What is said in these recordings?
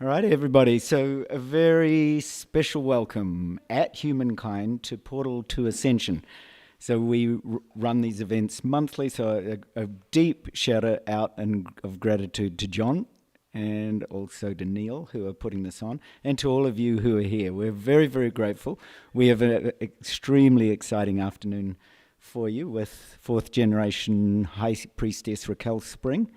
All right, everybody. So, a very special welcome at Humankind to Portal to Ascension. So, we run these events monthly. So, a deep shout out and of gratitude to John and also to Neil, who are putting this on, and to all of you who are here. We're very, very grateful. We have an extremely exciting afternoon for you with fourth generation High Priestess Raquel Spring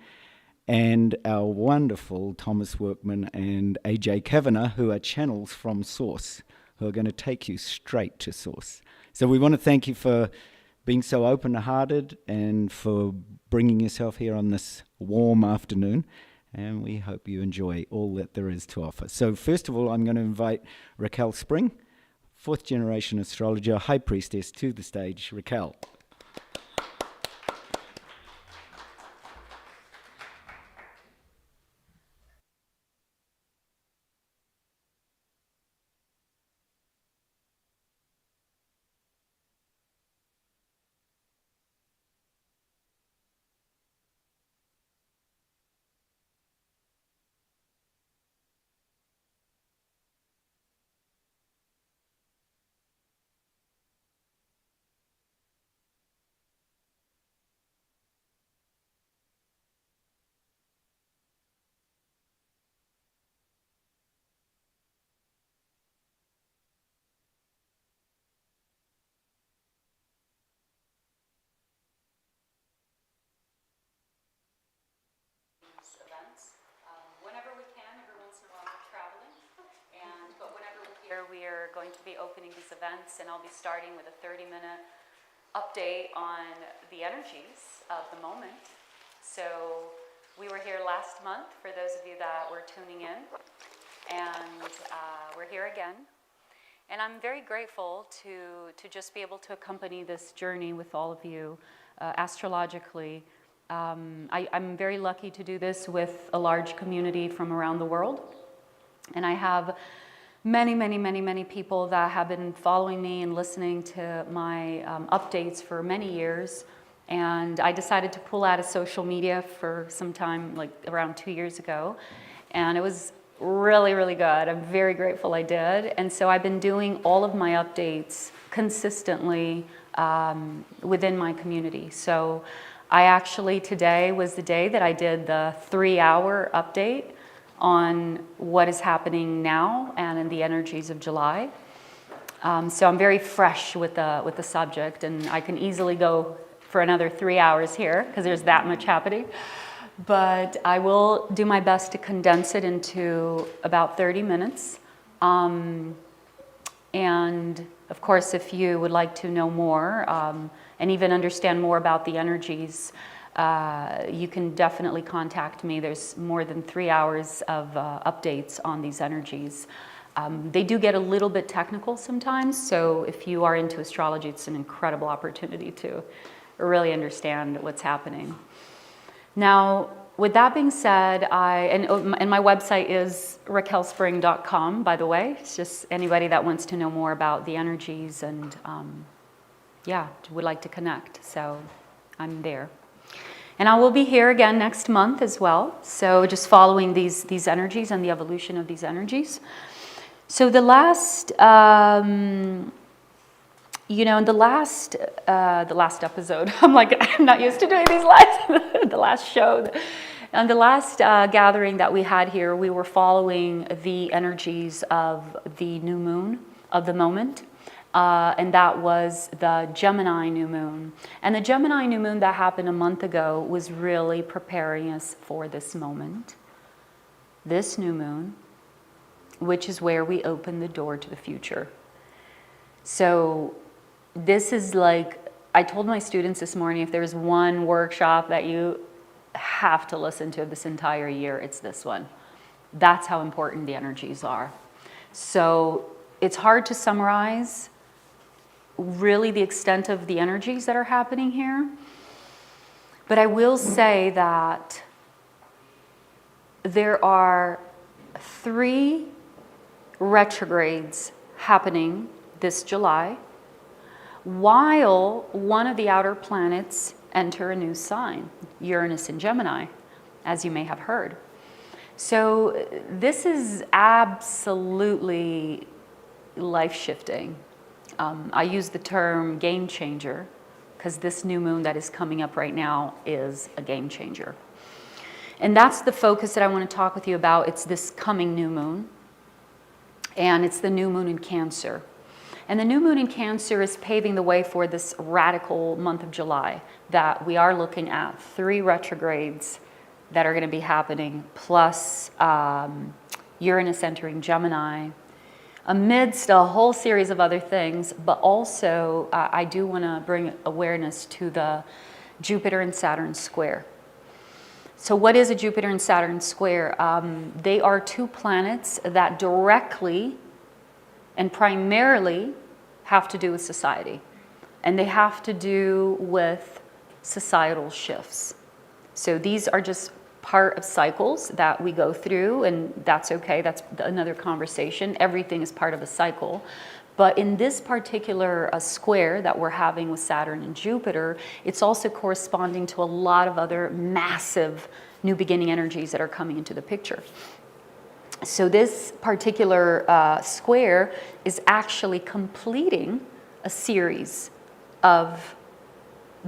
and our wonderful Thomas Workman and AJ Cavanagh, who are channels from Source, who are going to take you straight to Source. So we want to thank you for being so open-hearted and for bringing yourself here on this warm afternoon, and we hope you enjoy all that there is to offer. So first of all, I'm going to invite Raquel Spring, fourth generation astrologer, High Priestess, to the stage. Raquel. Events. Whenever we can, every once in a while we're traveling, but whenever we're here, we are going to be opening these events, and I'll be starting with a 30-minute update on the energies of the moment. So we were here last month, for those of you that were tuning in, and we're here again. And I'm very grateful to just be able to accompany this journey with all of you astrologically. I'm very lucky to do this with a large community from around the world. And I have many people that have been following me and listening to my updates for many years. And I decided to pull out of social media for some time, like around 2 years ago. And it was really good. I'm very grateful I did. And so I've been doing all of my updates consistently within my community. So I actually, today was the day that I did the 3-hour update on what is happening now and in the energies of July. So I'm very fresh with the subject, and I can easily go for another 3 hours here because there's that much happening. But I will do my best to condense it into about 30 minutes. And of course, if you would like to know more, and even understand more about the energies, you can definitely contact me. There's more than 3 hours of updates on these energies. They do get a little bit technical sometimes, so if you are into astrology, it's an incredible opportunity to really understand what's happening. Now, with that being said, and my website is raquelspring.com, by the way. It's just anybody that wants to know more about the energies and would like to connect. So I'm there. And I will be here again next month as well. So just following these energies and the evolution of these energies. So the last, in the last episode, I'm not used to doing these lives. The last show. And the last gathering that we had here, we were following the energies of the new moon of the moment. And that was the Gemini new moon. And the Gemini new moon that happened a month ago was really preparing us for this moment. This new moon, which is where we open the door to the future. So this is like, I told my students this morning, if there's one workshop that you have to listen to this entire year, it's this one. That's how important the energies are. So it's hard to summarize really the extent of the energies that are happening here. But I will say that there are 3 retrogrades happening this July, while one of the outer planets enter a new sign, Uranus in Gemini, as you may have heard. So this is absolutely life-shifting. I use the term game changer because this new moon that is coming up right now is a game changer. And that's the focus that I want to talk with you about. It's this coming new moon, and it's the new moon in Cancer. And the new moon in Cancer is paving the way for this radical month of July that we are looking at 3 retrogrades that are going to be happening, plus Uranus entering Gemini, amidst a whole series of other things. But also, I do want to bring awareness to the Jupiter and Saturn square. So what is a Jupiter and Saturn square? They are 2 planets that directly and primarily have to do with society. And they have to do with societal shifts. So these are just part of cycles that we go through, and that's okay. That's another conversation. Everything is part of a cycle. But in this particular square that we're having with Saturn and Jupiter, it's also corresponding to a lot of other massive new beginning energies that are coming into the picture. So this particular square is actually completing a series of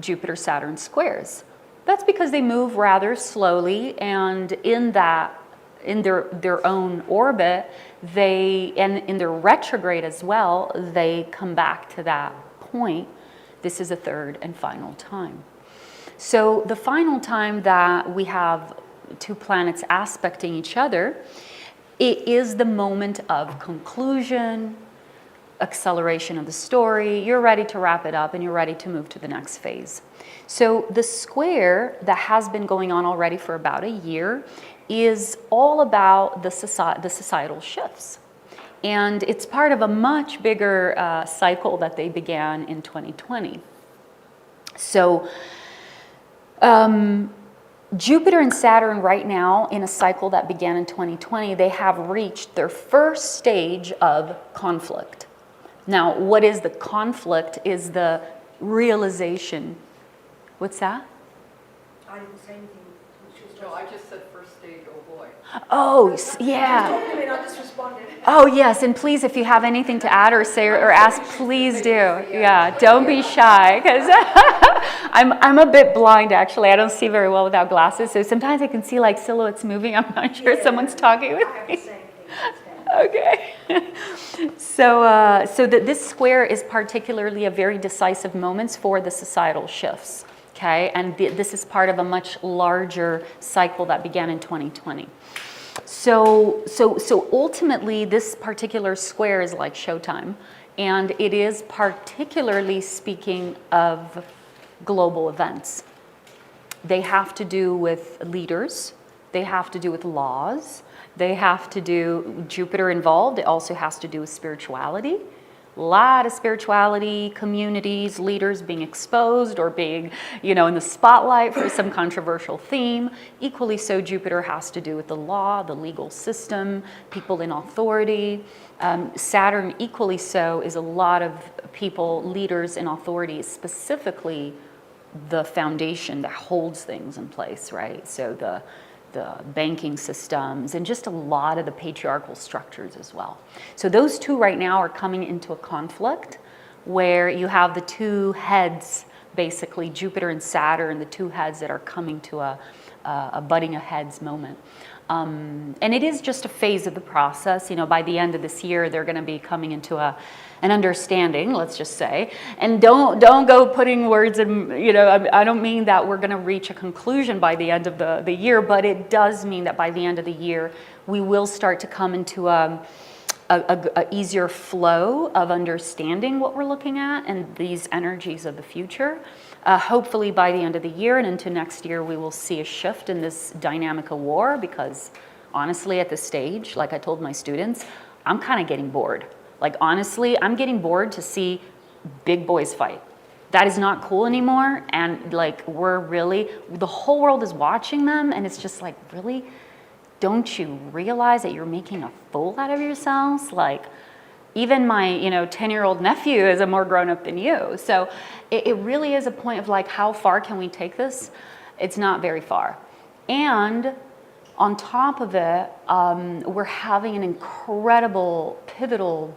Jupiter-Saturn squares. That's because they move rather slowly, and in their own orbit, and in their retrograde as well, they come back to that point. This is a 3rd and final time. So the final time that we have 2 planets aspecting each other, it is the moment of conclusion, acceleration of the story. You're ready to wrap it up and you're ready to move to the next phase. So the square that has been going on already for about a year is all about the societal shifts. And it's part of a much bigger cycle that they began in 2020. So Jupiter and Saturn right now, in a cycle that began in 2020, they have reached their first stage of conflict. Now, what is the conflict is the realization. What's that? I didn't say anything. No, I just said first stage, oh boy. Oh, yeah. I just responded. Oh, yes. And please, if you have anything to add or say or ask, please do. Yeah, don't be shy, because I'm a bit blind, actually. I don't see very well without glasses. So sometimes I can see like silhouettes moving. I'm not sure someone's talking with me. Okay. So this square is particularly a very decisive moment for the societal shifts. Okay, and this is part of a much larger cycle that began in 2020. So ultimately, this particular square is like showtime, and it is particularly speaking of global events. They have to do with leaders, they have to do with laws, they have to do, Jupiter involved, it also has to do with spirituality. A lot of spirituality, communities, leaders being exposed or being, in the spotlight for some controversial theme. Equally so, Jupiter has to do with the law, the legal system, people in authority. Saturn, equally so, is a lot of people, leaders in authority, specifically the foundation that holds things in place, right? So the banking systems, and just a lot of the patriarchal structures as well. So those 2 right now are coming into a conflict where you have the 2 heads, basically Jupiter and Saturn, the 2 heads that are coming to a butting of heads moment. And it is just a phase of the process. By the end of this year, they're going to be coming into an understanding, let's just say. And don't go putting words in, I don't mean that we're going to reach a conclusion by the end of the year, but it does mean that by the end of the year, we will start to come into a easier flow of understanding what we're looking at and these energies of the future. Hopefully by the end of the year and into next year, we will see a shift in this dynamic of war, because honestly, at this stage, like I told my students, I'm kind of getting bored. Like, honestly, I'm getting bored to see big boys fight. That is not cool anymore. And like, the whole world is watching them, and it's just like, really? Don't you realize that you're making a fool out of yourselves? Like, even my 10-year-old nephew is a more grown up than you. So it really is a point of like, how far can we take this? It's not very far. And On top of it, we're having an incredible, pivotal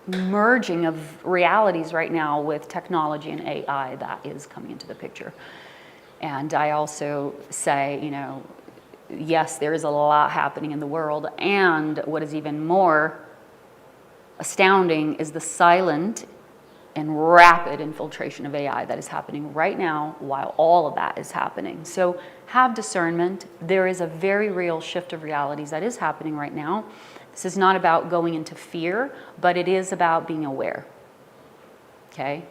merging of realities right now with technology and AI that is coming into the picture. And I also say, you know, yes, there is a lot happening in the world, and what is even more astounding is the silent and rapid infiltration of AI that is happening right now while all of that is happening. So have discernment. There is a very real shift of realities that is happening right now. This is not about going into fear, but it is about being aware. Okay?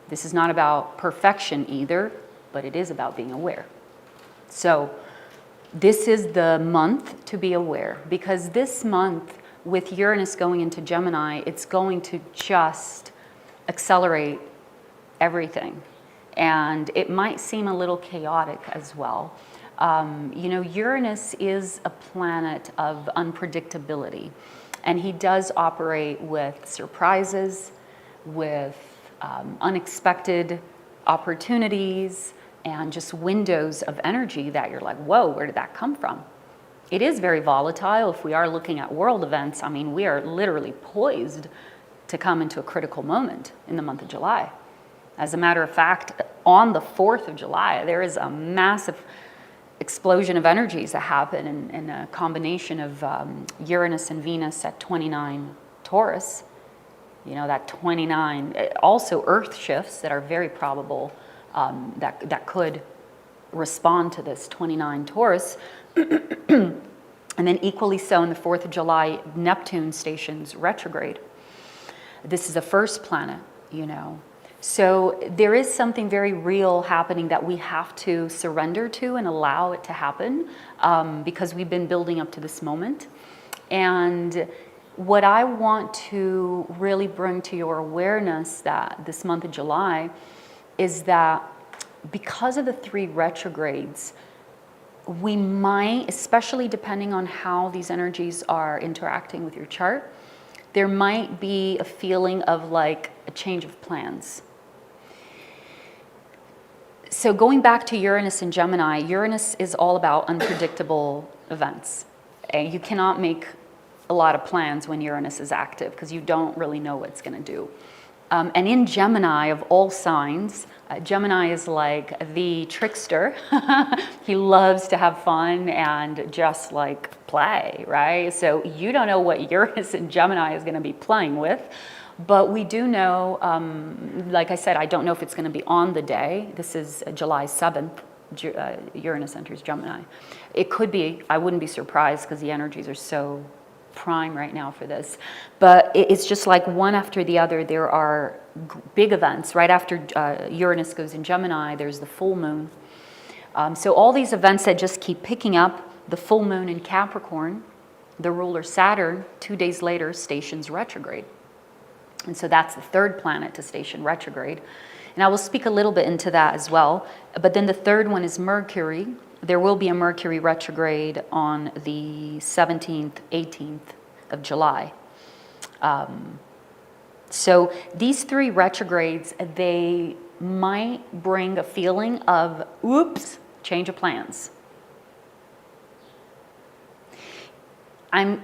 This is not about perfection either, but it is about being aware. So this is the month to be aware, because this month with Uranus going into Gemini, it's going to just accelerate everything. And it might seem a little chaotic as well. You know, Uranus is a planet of unpredictability, and he does operate with surprises, with unexpected opportunities, and just windows of energy that you're like, whoa, where did that come from? It is very volatile. If we are looking at world events, I mean, we are literally poised to come into a critical moment in the month of July. As a matter of fact, on the 4th of July, there is a massive explosion of energies that happen in a combination of Uranus and Venus at 29 Taurus. You know, that 29, also Earth shifts that are very probable that could respond to this 29 Taurus. And then equally so on the 4th of July, Neptune stations retrograde. This is the first planet, you know. So there is something very real happening that we have to surrender to and allow it to happen, because we've been building up to this moment. And what I want to really bring to your awareness that this month of July is that because of the 3 retrogrades, we might, especially depending on how these energies are interacting with your chart, there might be a feeling of like a change of plans. So going back to Uranus and Gemini, Uranus is all about unpredictable events. And you cannot make a lot of plans when Uranus is active because you don't really know what it's going to do. And in Gemini, of all signs, Gemini is like the trickster. He loves to have fun and just like play, right? So you don't know what Uranus and Gemini is going to be playing with. But we do know, like I said, I don't know if it's going to be on the day. This is July 7th, Uranus enters Gemini. It could be, I wouldn't be surprised because the energies are so prime right now for this. But it's just like one after the other, there are big events. Right after Uranus goes in Gemini, there's the full moon. So all these events that just keep picking up, the full moon in Capricorn, the ruler Saturn, 2 days later stations retrograde. And so that's the 3rd planet to station retrograde. And I will speak a little bit into that as well. But then the 3rd one is Mercury. There will be a Mercury retrograde on the 17th, 18th of July. So these 3 retrogrades, they might bring a feeling of, oops, change of plans. I'm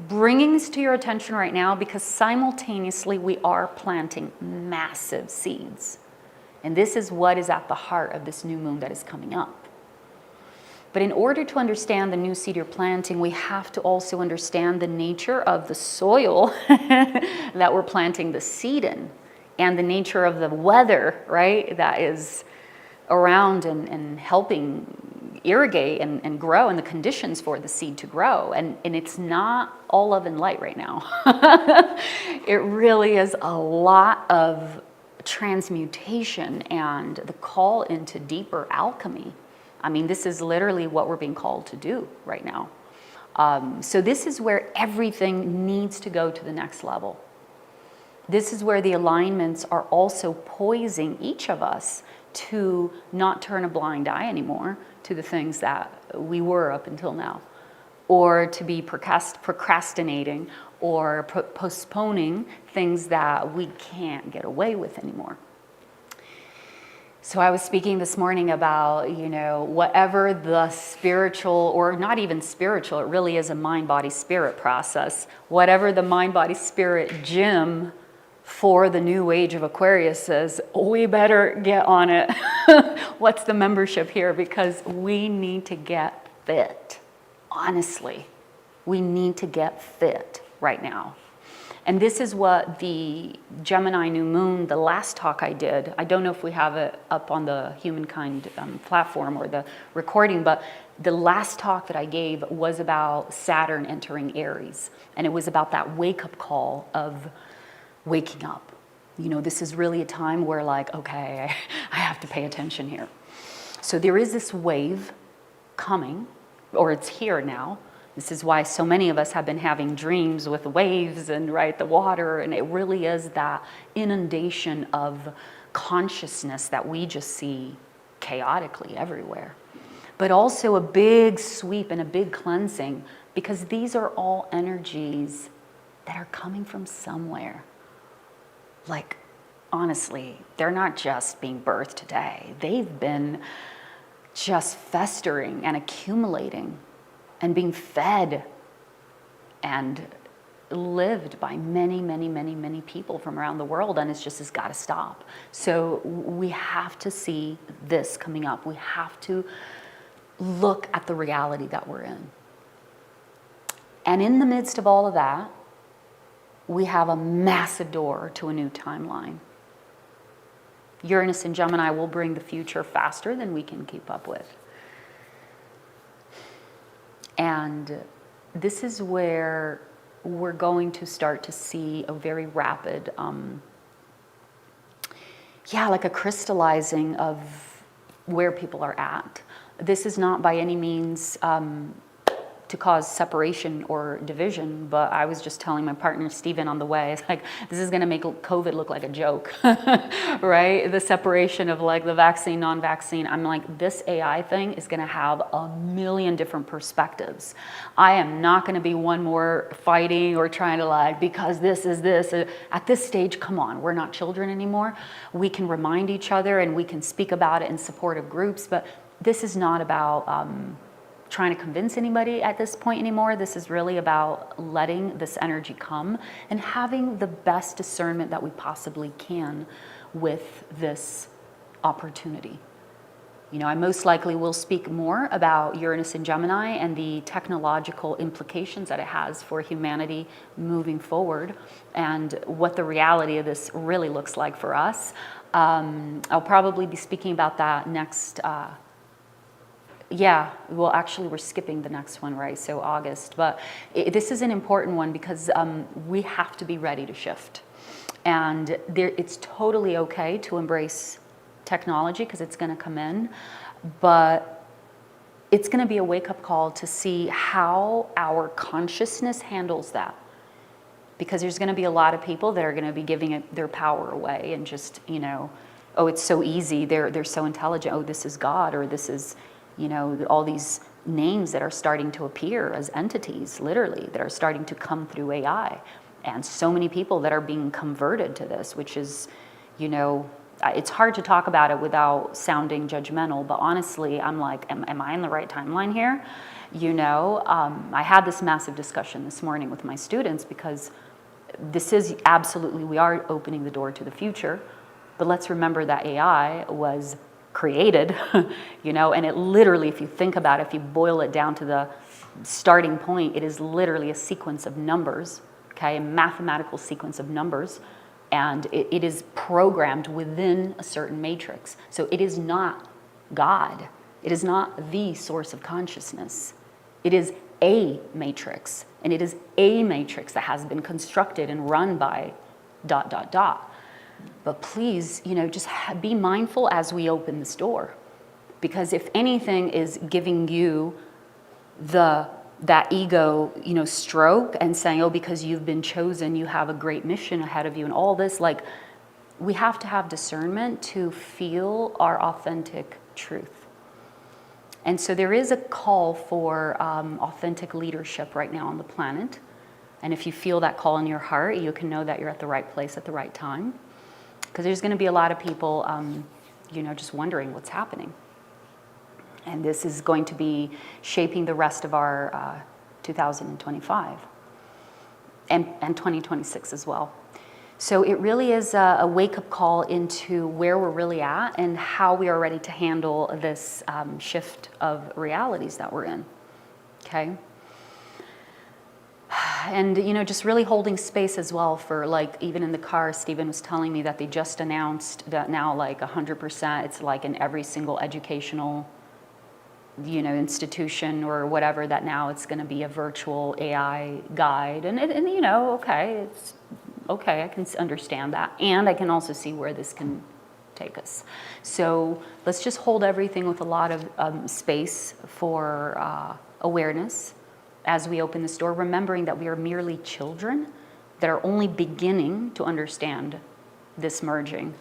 bringing this to your attention right now because simultaneously we are planting massive seeds. And this is what is at the heart of this new moon that is coming up. But in order to understand the new seed you're planting, we have to also understand the nature of the soil that we're planting the seed in, and the nature of the weather, right, that is around and helping irrigate and grow, and the conditions for the seed to grow. And it's not all love and light right now. It really is a lot of transmutation and the call into deeper alchemy. I mean, this is literally what we're being called to do right now. So this is where everything needs to go to the next level. This is where the alignments are also poising each of us to not turn a blind eye anymore to the things that we were up until now, or to be procrastinating or postponing things that we can't get away with anymore. So I was speaking this morning about, whatever the spiritual, or not even spiritual, it really is a mind, body, spirit process. Whatever the mind, body, spirit gym for the new age of Aquarius says, we better get on it. What's the membership here? Because we need to get fit. Honestly, we need to get fit right now. And this is what the Gemini new moon, the last talk I did, I don't know if we have it up on the Humankind platform or the recording, but the last talk that I gave was about Saturn entering Aries. And it was about that wake-up call of waking up. This is really a time where okay, I have to pay attention here. So there is this wave coming, or it's here now. This is why so many of us have been having dreams with waves and the water, and it really is that inundation of consciousness that we just see chaotically everywhere. But also a big sweep and a big cleansing, because these are all energies that are coming from somewhere. Honestly, they're not just being birthed today. They've been just festering and accumulating and being fed and lived by many, many, many, many people from around the world, and it's got to stop. So we have to see this coming up. We have to look at the reality that we're in. And in the midst of all of that, we have a massive door to a new timeline. Uranus and Gemini will bring the future faster than we can keep up with. And this is where we're going to start to see a very rapid, like a crystallizing of where people are at. This is not by any means to cause separation or division, but I was just telling my partner Stephen on the way, it's this is going to make COVID look like a joke, right? The separation of the vaccine, non-vaccine. I'm this AI thing is going to have a million different perspectives. I am not going to be one more fighting or trying to because this is this. At this stage, come on, we're not children anymore. We can remind each other and we can speak about it in supportive groups, but this is not about trying to convince anybody at this point anymore. This is really about letting this energy come and having the best discernment that we possibly can with this opportunity. I most likely will speak more about Uranus and Gemini and the technological implications that it has for humanity moving forward and what the reality of this really looks like for us. I'll probably be speaking about that next actually we're skipping the next one, right? So August, but this is an important one because we have to be ready to shift. And it's totally okay to embrace technology because it's going to come in, but it's going to be a wake-up call to see how our consciousness handles that. Because there's going to be a lot of people that are going to be giving their power away and just, oh, it's so easy, they're so intelligent, oh, this is God, or this is all these names that are starting to appear as entities, literally, that are starting to come through AI. And so many people that are being converted to this, which is, it's hard to talk about it without sounding judgmental, but honestly, I'm am I in the right timeline here? I had this massive discussion this morning with my students because this is absolutely, we are opening the door to the future, but let's remember that AI was created, and it literally, if you think about it, if you boil it down to the starting point, it is literally a sequence of numbers, okay, a mathematical sequence of numbers, and it is programmed within a certain matrix. So it is not God. It is not the source of consciousness. It is a matrix, and it is a matrix that has been constructed and run by ... But please, just be mindful as we open this door. Because if anything is giving you that ego, stroke and saying, oh, because you've been chosen, you have a great mission ahead of you and all this, we have to have discernment to feel our authentic truth. And so there is a call for authentic leadership right now on the planet. And if you feel that call in your heart, you can know that you're at the right place at the right time. Because there's going to be a lot of people, just wondering what's happening. And this is going to be shaping the rest of our 2025 and 2026 as well. So it really is a wake-up call into where we're really at and how we are ready to handle this shift of realities that we're in, okay? And, just really holding space as well for, like, even in the car, Stephen was telling me that they just announced that now, like, 100%, it's like in every single educational, institution or whatever, that now it's going to be a virtual AI guide. And okay, it's okay, I can understand that. And I can also see where this can take us. So let's just hold everything with a lot of space for awareness as we open this door, remembering that we are merely children that are only beginning to understand this merging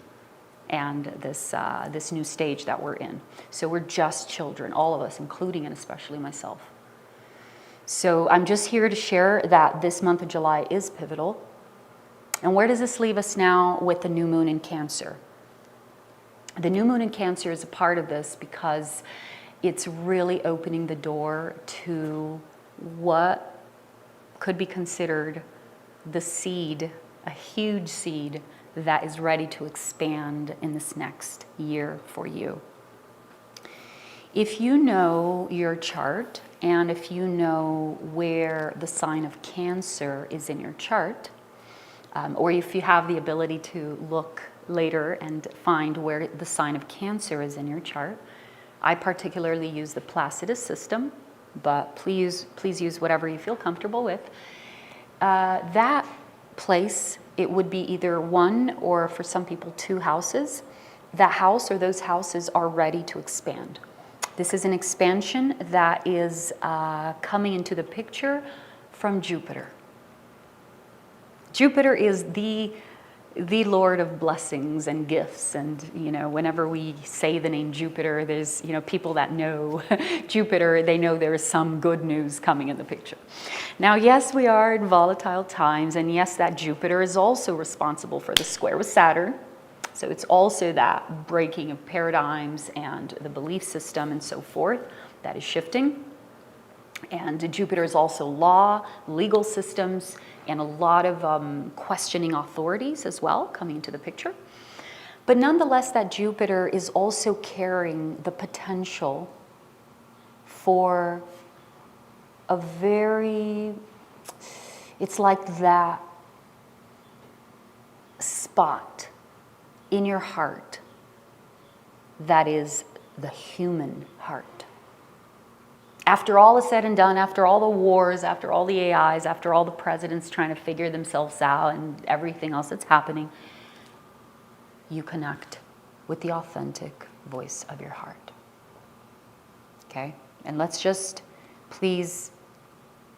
and this new stage that we're in. So we're just children, all of us, including and especially myself. So I'm just here to share that this month of July is pivotal. And where does this leave us now with the new moon in Cancer? The new moon in Cancer is a part of this because it's really opening the door to what could be considered the seed, a huge seed that is ready to expand in this next year for you. If you know your chart and if you know where the sign of Cancer is in your chart, or if you have the ability to look later and find where the sign of Cancer is in your chart, I particularly use the Placidus system, but please use whatever you feel comfortable with. That place, it would be either one or for some people 2 houses. That house or those houses are ready to expand. This is an expansion that is coming into the picture from Jupiter. Jupiter is the Lord of blessings and gifts, and whenever we say the name Jupiter, there's people that know Jupiter, they know there is some good news coming in the picture. Now, yes, we are in volatile times, and yes, that Jupiter is also responsible for the square with Saturn. So it's also that breaking of paradigms and the belief system and so forth that is shifting. And Jupiter is also law, legal systems, and a lot of questioning authorities as well coming into the picture. But nonetheless, that Jupiter is also carrying the potential for a it's like that spot in your heart that is the human heart. After all is said and done, after all the wars, after all the AIs, after all the presidents trying to figure themselves out and everything else that's happening, you connect with the authentic voice of your heart. Okay? And let's just please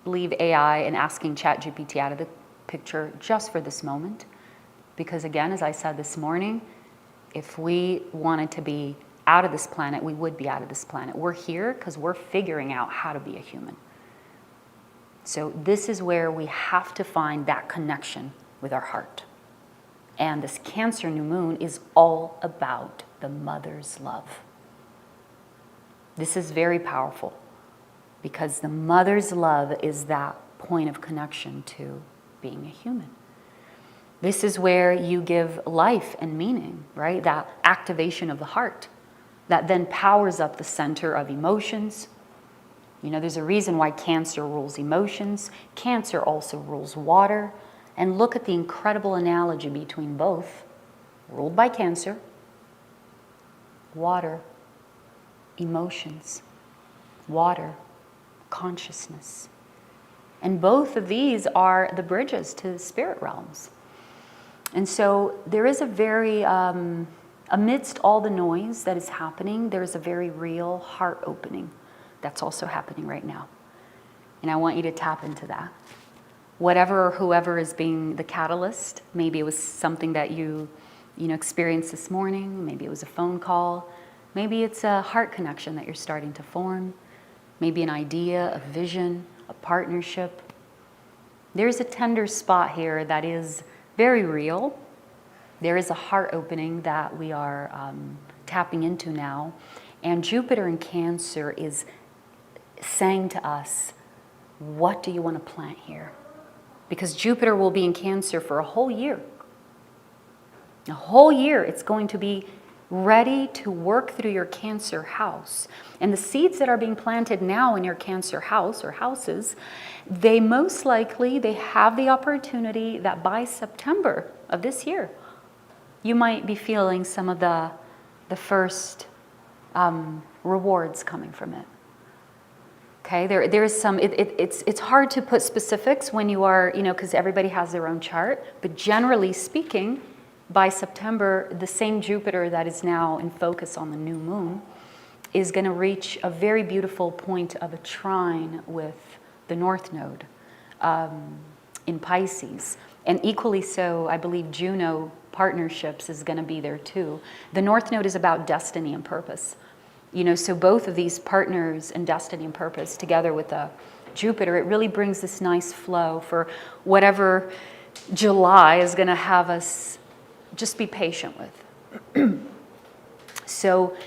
leave AI and asking ChatGPT out of the picture just for this moment. Because again, as I said this morning, if we wanted to be out of this planet, we would be out of this planet. We're here because we're figuring out how to be a human. So this is where we have to find that connection with our heart. And this Cancer new moon is all about the mother's love. This is very powerful because the mother's love is that point of connection to being a human. This is where you give life and meaning, right? That activation of the heart that then powers up the center of emotions. There's a reason why Cancer rules emotions. Cancer also rules water. And look at the incredible analogy between both. Ruled by Cancer, water, emotions, water, consciousness. And both of these are the bridges to the spirit realms. And so there is a very, amidst all the noise that is happening, there's a very real heart opening that's also happening right now. And I want you to tap into that. Whatever or whoever is being the catalyst, maybe it was something that you experienced this morning, maybe it was a phone call, maybe it's a heart connection that you're starting to form, maybe an idea, a vision, a partnership. There's a tender spot here that is very real. There is a heart opening that we are tapping into now. And Jupiter in Cancer is saying to us, what do you want to plant here? Because Jupiter will be in Cancer for a whole year. A whole year it's going to be ready to work through your Cancer house. And the seeds that are being planted now in your Cancer house or houses, they most likely, they have the opportunity that by September of this year, you might be feeling some of the first rewards coming from it. Okay, there is some, it's hard to put specifics when you are, because everybody has their own chart, but generally speaking, by September, the same Jupiter that is now in focus on the new moon is going to reach a very beautiful point of a trine with the North Node in Pisces. And equally so, I believe Juno partnerships is going to be there too. The North Node is about destiny and purpose. So both of these partners in destiny and purpose together with Jupiter, it really brings this nice flow for whatever July is going to have us just be patient with. So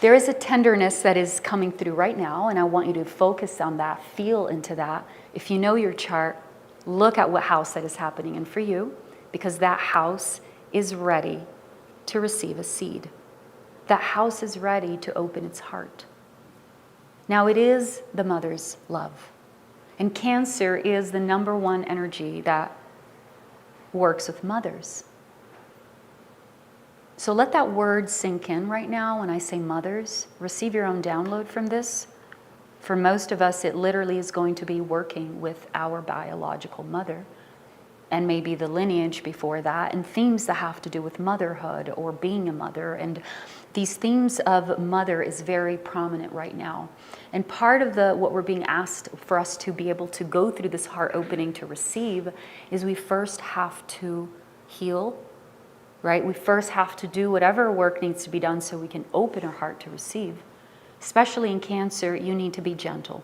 there is a tenderness that is coming through right now, and I want you to focus on that, feel into that. If you know your chart, look at what house that is happening in for you, because that house is ready to receive a seed. That house is ready to open its heart. Now it is the mother's love. And Cancer is the number one energy that works with mothers. So let that word sink in right now when I say mothers. Receive your own download from this. For most of us, it literally is going to be working with our biological mother and maybe the lineage before that, and themes that have to do with motherhood or being a mother. And these themes of mother is very prominent right now. And part of what we're being asked for us to be able to go through this heart opening to receive is we first have to heal, right? We first have to do whatever work needs to be done so we can open our heart to receive. Especially in Cancer, you need to be gentle.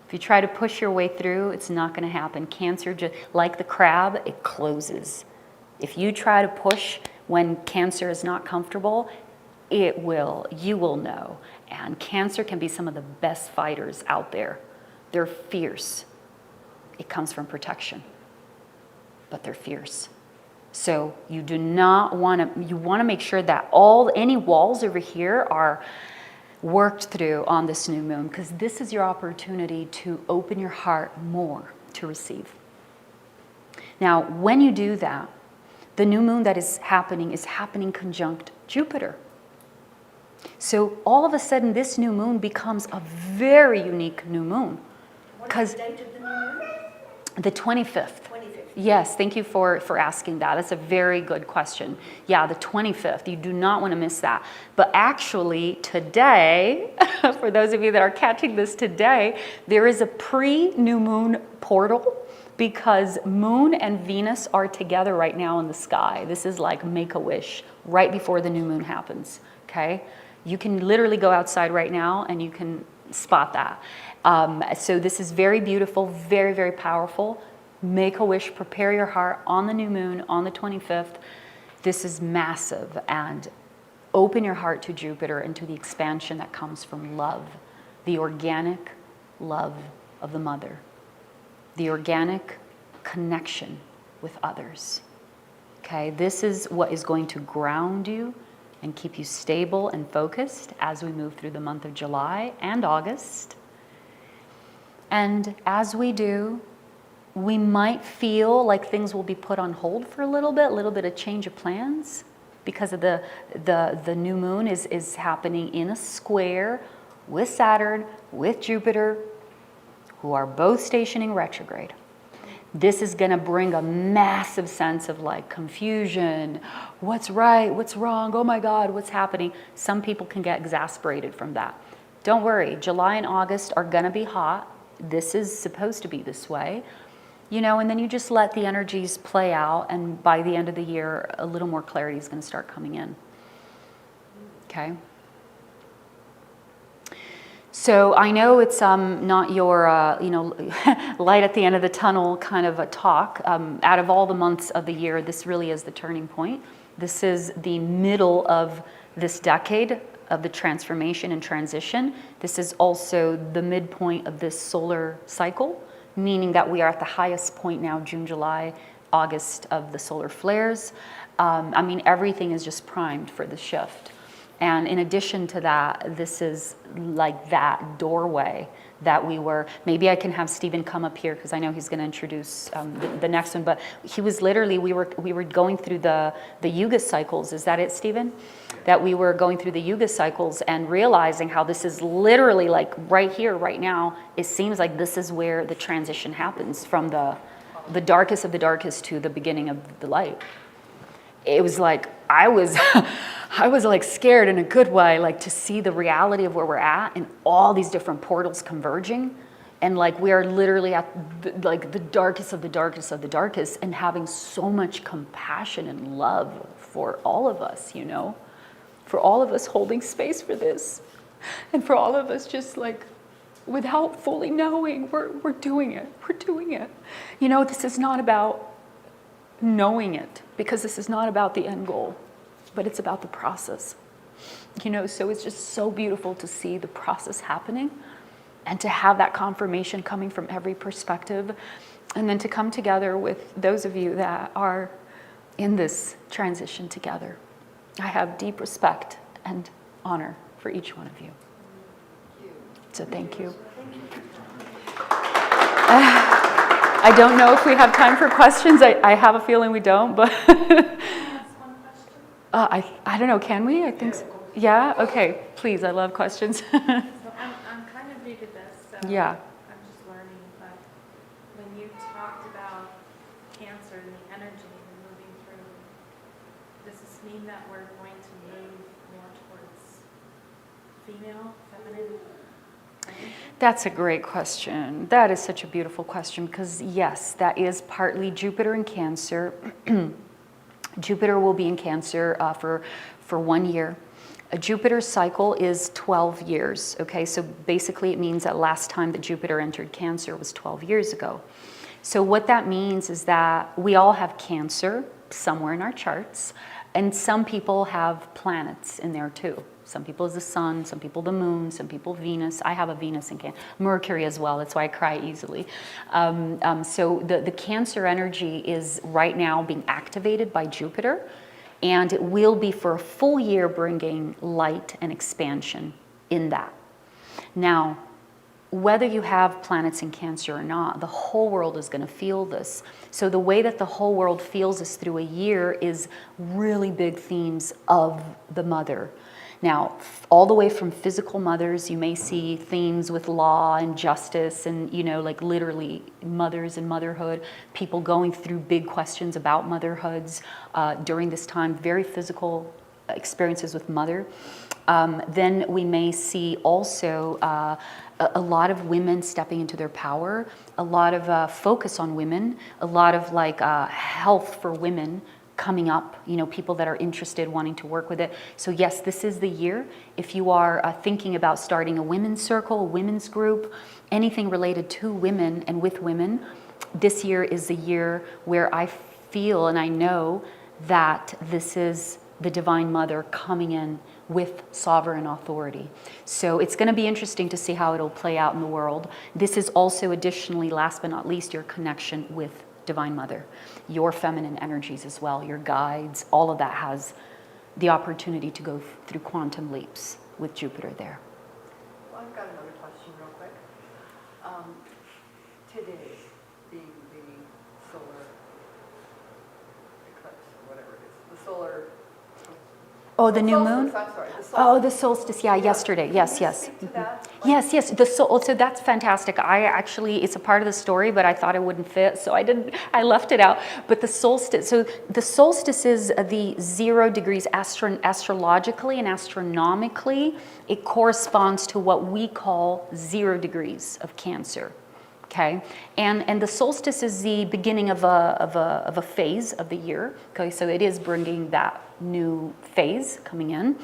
If you try to push your way through, it's not going to happen. Cancer, just like the crab, it closes. If you try to push when Cancer is not comfortable, you will know. And Cancer can be some of the best fighters out there. They're fierce. It comes from protection, but they're fierce. So you do not want to, you want to make sure that any walls over here are worked through on this new moon, because this is your opportunity to open your heart more to receive. Now, when you do that, the new moon that is happening conjunct Jupiter. So all of a sudden, this new moon becomes a very unique new moon. What is the date of the new moon? The 25th. 25th. Yes, thank you for asking that. That's a very good question. Yeah, the 25th. You do not want to miss that. But actually, today, for those of you that are catching this today, there is a pre-new moon portal because Moon and Venus are together right now in the sky. This is like Make-A-Wish right before the new moon happens, okay? You can literally go outside right now and you can spot that. So this is very beautiful, very, very powerful. Make a wish, prepare your heart on the new moon on the 25th. This is massive, and open your heart to Jupiter and to the expansion that comes from love, the organic love of the mother, the organic connection with others. Okay, this is what is going to ground you and keep you stable and focused as we move through the month of July and August. And as we do, we might feel like things will be put on hold for a little bit of change of plans, because of the new moon is happening in a square with Saturn, with Jupiter, who are both stationing retrograde. This is going to bring a massive sense of like confusion. What's right? What's wrong? Oh my God, what's happening? Some people can get exasperated from that. Don't worry, July and August are going to be hot. This is supposed to be this way. And then you just let the energies play out, and by the end of the year, a little more clarity is going to start coming in. Okay? So I know it's not your, light at the end of the tunnel kind of a talk. Out of all the months of the year, this really is the turning point. This is the middle of this decade of the transformation and transition. This is also the midpoint of this solar cycle, meaning that we are at the highest point now, June, July, August of the solar flares. I mean, everything is just primed for the shift. And in addition to that, this is like that doorway that we were, maybe I can have Stephen come up here because I know he's going to introduce the next one, but he was literally, we were going through the yuga cycles. Is that it, Stephen? That we were going through the yuga cycles and realizing how this is literally like right here, right now. It seems like this is where the transition happens from the darkest of the darkest to the beginning of the light. It was like, I was like scared in a good way, like to see the reality of where we're at and all these different portals converging. And like, we are literally at the darkest of the darkest of the darkest, and having so much compassion and love for all of us, you know, for all of us holding space for this. And for all of us just like, without fully knowing, we're doing it. We're doing it. You know, this is not about knowing it, because this is not about the end goal, but it's about the process. You know, so it's just so beautiful to see the process happening and to have that confirmation coming from every perspective, and then to come together with those of you that are in this transition together. I have deep respect and honor for each one of you. So thank you. I don't know if we have time for questions. I have a feeling we don't, but I don't know. Can we? I think so. Yeah? Okay. Please. I love questions. So I'm kind of new to this, so Yeah. I'm just learning. But when you talked about Cancer and the energy and moving through, does this mean that we're going to move more towards female, feminine? That's a great question. That is such a beautiful question, because yes, that is partly Jupiter in Cancer. Jupiter will be in Cancer for 1 year. A Jupiter cycle is 12 years, okay? So basically it means that last time that Jupiter entered Cancer was 12 years ago. So what that means is that we all have Cancer somewhere in our charts, and some people have planets in there too. Some people is the sun, some people the moon, some people Venus. I have a Venus in Cancer, Mercury as well. That's why I cry easily. So the Cancer energy is right now being activated by Jupiter, and it will be for a full year bringing light and expansion in that. Now, whether you have planets in Cancer or not, the whole world is going to feel this. So the way that the whole world feels this through a year is really big themes of the mother. Now, all the way from physical mothers, you may see themes with law and justice and, you know, like literally mothers and motherhood, people going through big questions about motherhoods during this time, very physical experiences with mother. Then we may see also a lot of women stepping into their power, a lot of focus on women, a lot of like health for women coming up, you know, people that are interested, wanting to work with it. So yes, this is the year. If you are thinking about starting a women's circle, a women's group, anything related to women and with women, this year is the year where I feel and I know that this is the Divine Mother coming in with sovereign authority. So it's going to be interesting to see how it'll play out in the world. This is also additionally, last but not least, your connection with Divine Mother, your feminine energies as well, your guides, all of that has the opportunity to go through quantum leaps with Jupiter there. Well, I've got another question real quick. Today, being the solar eclipse, or whatever it is, the solar... Oh, the new solstice, moon? I'm sorry, the solstice. Oh, the solstice, yeah, yesterday, yes, Can you yes. speak to that? Yes, yes, so that's fantastic. I actually, it's a part of the story, but I thought it wouldn't fit, so I left it out. But the solstice, so the solstice is the 0 degrees astrologically and astronomically. It corresponds to what we call 0 degrees of Cancer. Okay, and the solstice is the beginning of a phase of the year. Okay, so it is bringing that new phase coming in.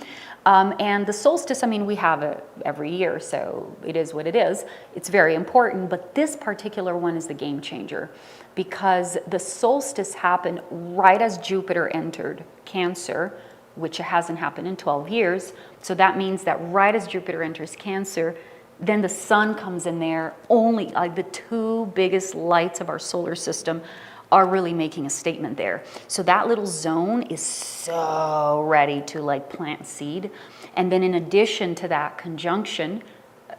And the solstice, I mean, we have it every year, so it is what it is. It's very important, but this particular one is the game changer because the solstice happened right as Jupiter entered Cancer, which hasn't happened in 12 years. So that means that right as Jupiter enters Cancer, then the sun comes in there. Only like the two biggest lights of our solar system are really making a statement there. So that little zone is so ready to like plant seed. And then in addition to that conjunction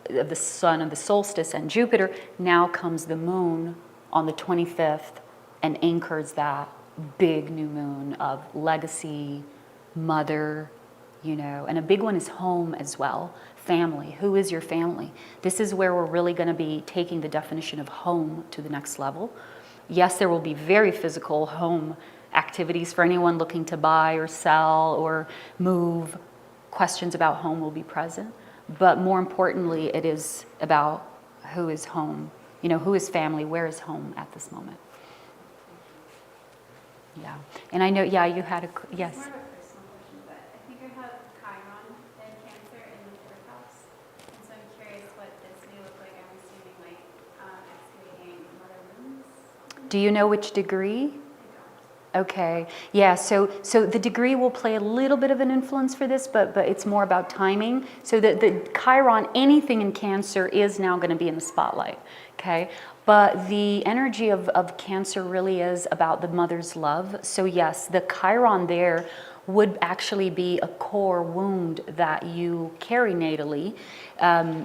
of the sun of the solstice and Jupiter, now comes the moon on the 25th and anchors that big new moon of legacy, mother, you know, and a big one is home as well. Family. Who is your family? This is where we're really going to be taking the definition of home to the next level. Yes, there will be very physical home activities for anyone looking to buy or sell or move. Questions about home will be present. But more importantly, it is about who is home. You know, who is family? Where is home at this moment? Yeah. And I know, yeah, you had a, yes. It's more of a personal question, but I think I have Chiron and Cancer in the fourth house. And so I'm curious what this may look like. I'm assuming like excavating mother wounds. Do you know which degree? I don't. Okay, yeah, so the degree will play a little bit of an influence for this, but it's more about timing. So the Chiron, anything in Cancer is now going to be in the spotlight, okay? But the energy of Cancer really is about the mother's love. So yes, the Chiron there would actually be a core wound that you carry natally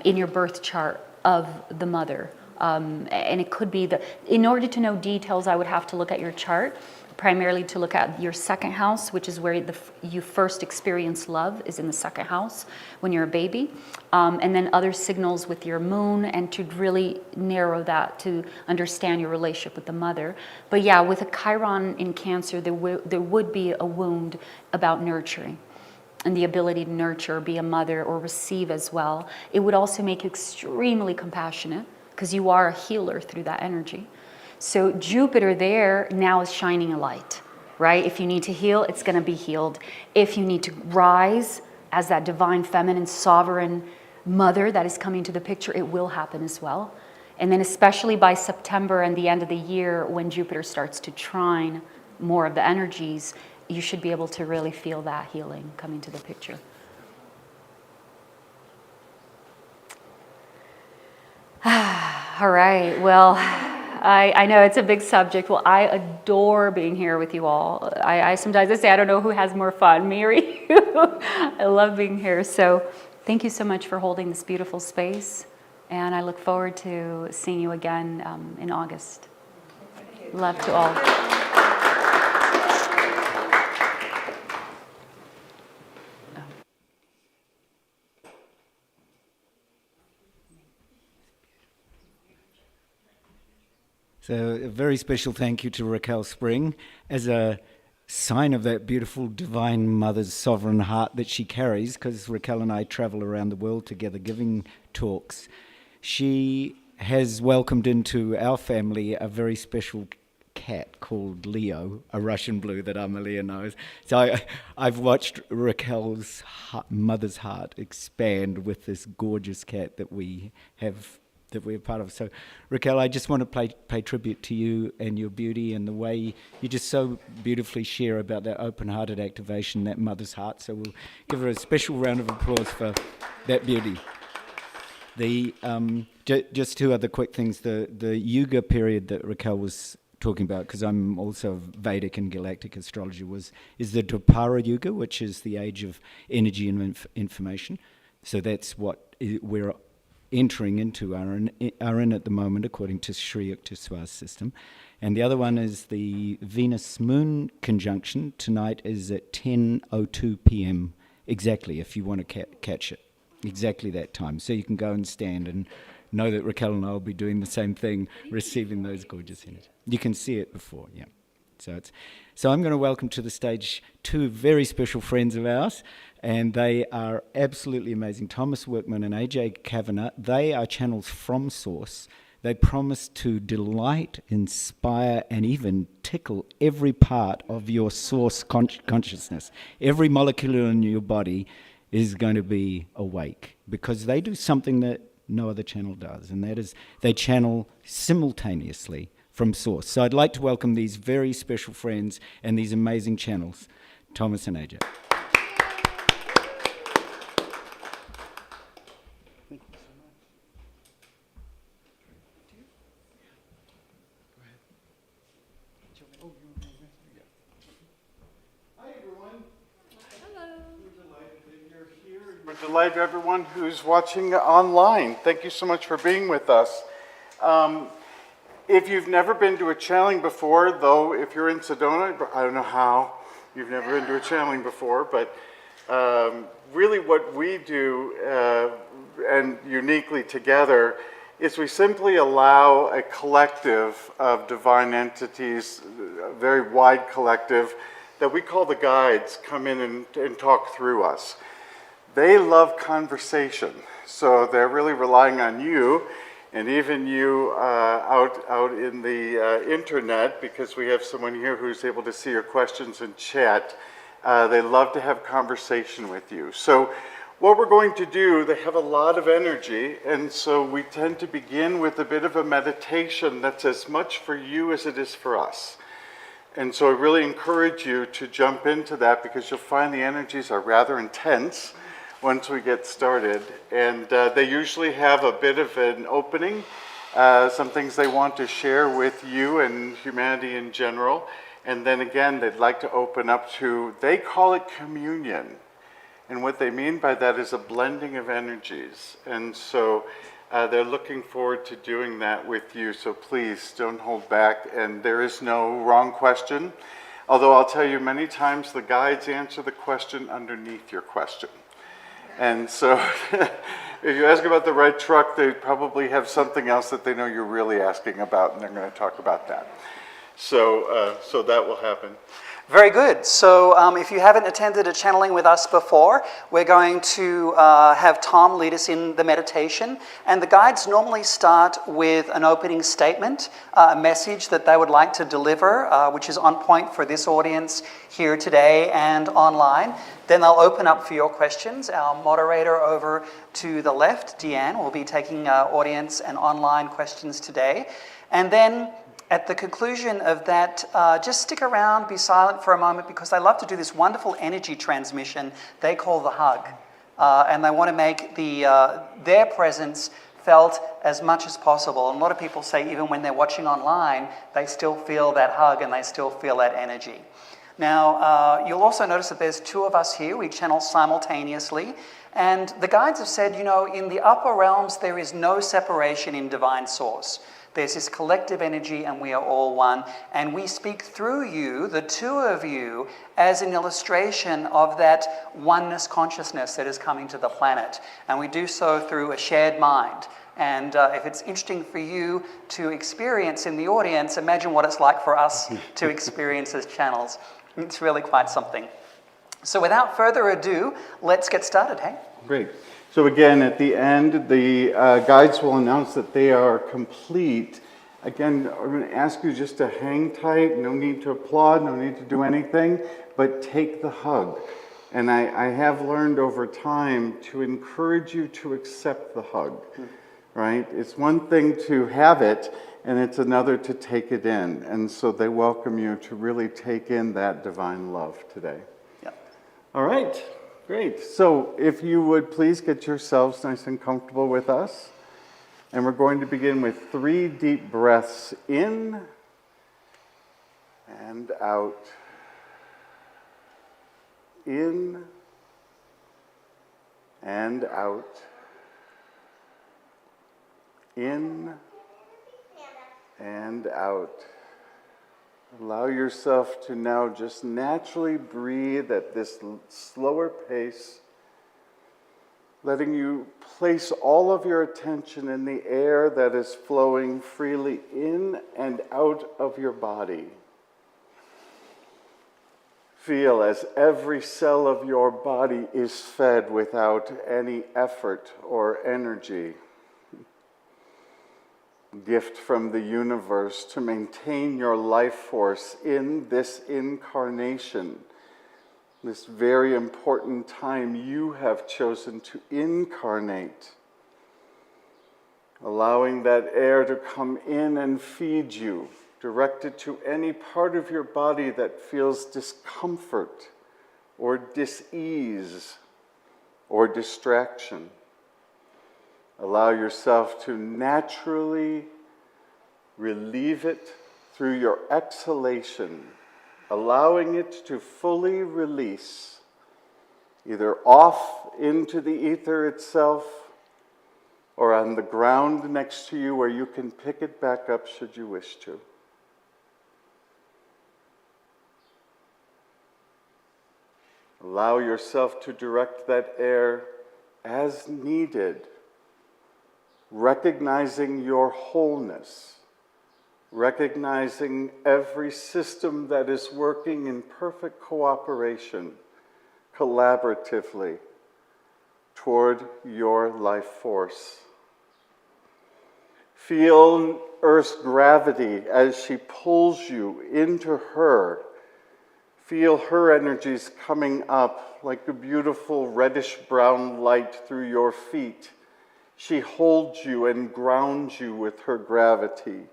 in your birth chart of the mother. And it could be in order to know details, I would have to look at your chart, primarily to look at your second house, which is where you first experience love, is in the second house when you're a baby. And then other signals with your moon, and to really narrow that to understand your relationship with the mother. But yeah, with a Chiron in Cancer, there would be a wound about nurturing and the ability to nurture, be a mother, or receive as well. It would also make you extremely compassionate, because you are a healer through that energy. So Jupiter there now is shining a light, right? If you need to heal, it's going to be healed. If you need to rise as that divine feminine sovereign mother that is coming to the picture, it will happen as well. And then especially by September and the end of the year, when Jupiter starts to trine more of the energies, you should be able to really feel that healing coming to the picture. All right, well, I know it's a big subject. Well, I adore being here with you all. I sometimes say I don't know who has more fun, me or you. I love being here. So thank you so much for holding this beautiful space. And I look forward to seeing you again in August. Love to all. So a very special thank you to Raquel Spring as a sign of that beautiful divine mother's sovereign heart that she carries, because Raquel and I travel around the world together giving talks. She has welcomed into our family a very special cat called Leo, a Russian blue that Amalia knows. So I've watched Raquel's mother's heart expand with this gorgeous cat that we're part of. So Raquel, I just want to pay tribute to you and your beauty and the way you just so beautifully share about that open-hearted activation, that mother's heart. So we'll give her a special round of applause for that beauty. Just two other quick things. The Yuga period that Raquel was talking about, because I'm also Vedic and galactic astrology, is the Dwapara Yuga, which is the age of energy and information. So that's what we're entering into, are in at the moment, according to Sri Yukteswar's system. And the other one is the Venus-Moon conjunction. Tonight is at 10:02 p.m. exactly, if you want to catch it. Exactly that time. So you can go and stand and know that Raquel and I will be doing the same thing, receiving those gorgeous energies. You can see it before, yeah. So I'm going to welcome to the stage two very special friends of ours, and they are absolutely amazing. Thomas Workman and AJ Cavanagh. They are channels from Source. They promise to delight, inspire, and even tickle every part of your Source consciousness. Every molecule in your body is going to be awake, because they do something that no other channel does, and that is they channel simultaneously from Source. So I'd like to welcome these very special friends and these amazing channels, Thomas and AJ. hello to everyone who's watching online. Thank you so much for being with us. If you've never been to a channeling before, though, if you're in Sedona, I don't know how you've never been to a channeling before, but really what we do, and uniquely together, is we simply allow a collective of divine entities, a very wide collective, that we call the guides, come in and talk through us. They love conversation, so they're really relying on you, and even you out in the internet, because we have someone here who's able to see your questions and chat. They love to have conversation with you. So what we're going to do, they have a lot of energy, and so we tend to begin with a bit of a meditation that's as much for you as it is for us. And so I really encourage you to jump into that, because you'll find the energies are rather intense once we get started. And they usually have a bit of an opening, some things they want to share with you and humanity in general. And then again, they'd like to open up to, they call it communion. And what they mean by that is a blending of energies. And so they're looking forward to doing that with you. So please don't hold back. And there is no wrong question. Although I'll tell you, many times the guides answer the question underneath your question. And so if you ask about the right truck, they probably have something else that they know you're really asking about, and they're going to talk about that. So that will happen. Very good. So if you haven't attended a channeling with us before, we're going to have Tom lead us in the meditation. And the guides normally start with an opening statement, a message that they would like to deliver, which is on point for this audience here today and online. Then they'll open up for your questions. Our moderator over to the left, Deanne, will be taking audience and online questions today. And then at the conclusion of that, just stick around, be silent for a moment, because they love to do this wonderful energy transmission they call the hug. And they want to make their presence felt as much as possible. And a lot of people say even when they're watching online, they still feel that hug and they still feel that energy. Now, you'll also notice that there's two of us here. We channel simultaneously. And the guides have said, you know, in the upper realms, there is no separation in divine source. There's this collective energy and we are all one. And we speak through you, the two of you, as an illustration of that oneness consciousness that is coming to the planet. And we do so through a shared mind. And if it's interesting for you to experience in the audience, imagine what it's like for us to experience as channels. It's really quite something. So without further ado, let's get started, hey? Great. So again, at the end, the guides will announce that they are complete. Again, I'm going to ask you just to hang tight. No need to applaud, no need to do anything, but take the hug. And I have learned over time to encourage you to accept the hug, right? It's one thing to have it, and it's another to take it in. And so they welcome you to really take in that divine love today. Yep. All right. Great. So if you would please get yourselves nice and comfortable with us. And we're going to begin with 3 deep breaths in and out. In and out. In and out. Allow yourself to now just naturally breathe at this slower pace, letting you place all of your attention in the air that is flowing freely in and out of your body. Feel as every cell of your body is fed without any effort or energy. Gift from the universe to maintain your life force in this incarnation, this very important time you have chosen to incarnate. Allowing that air to come in and feed you, directed to any part of your body that feels discomfort or dis-ease or distraction. Allow yourself to naturally relieve it through your exhalation, allowing it to fully release either off into the ether itself or on the ground next to you where you can pick it back up should you wish to. Allow yourself to direct that air as needed, recognizing your wholeness, recognizing every system that is working in perfect cooperation, collaboratively, toward your life force. Feel Earth's gravity as she pulls you into her. Feel her energies coming up like a beautiful reddish-brown light through your feet. She holds you and grounds you with her gravity.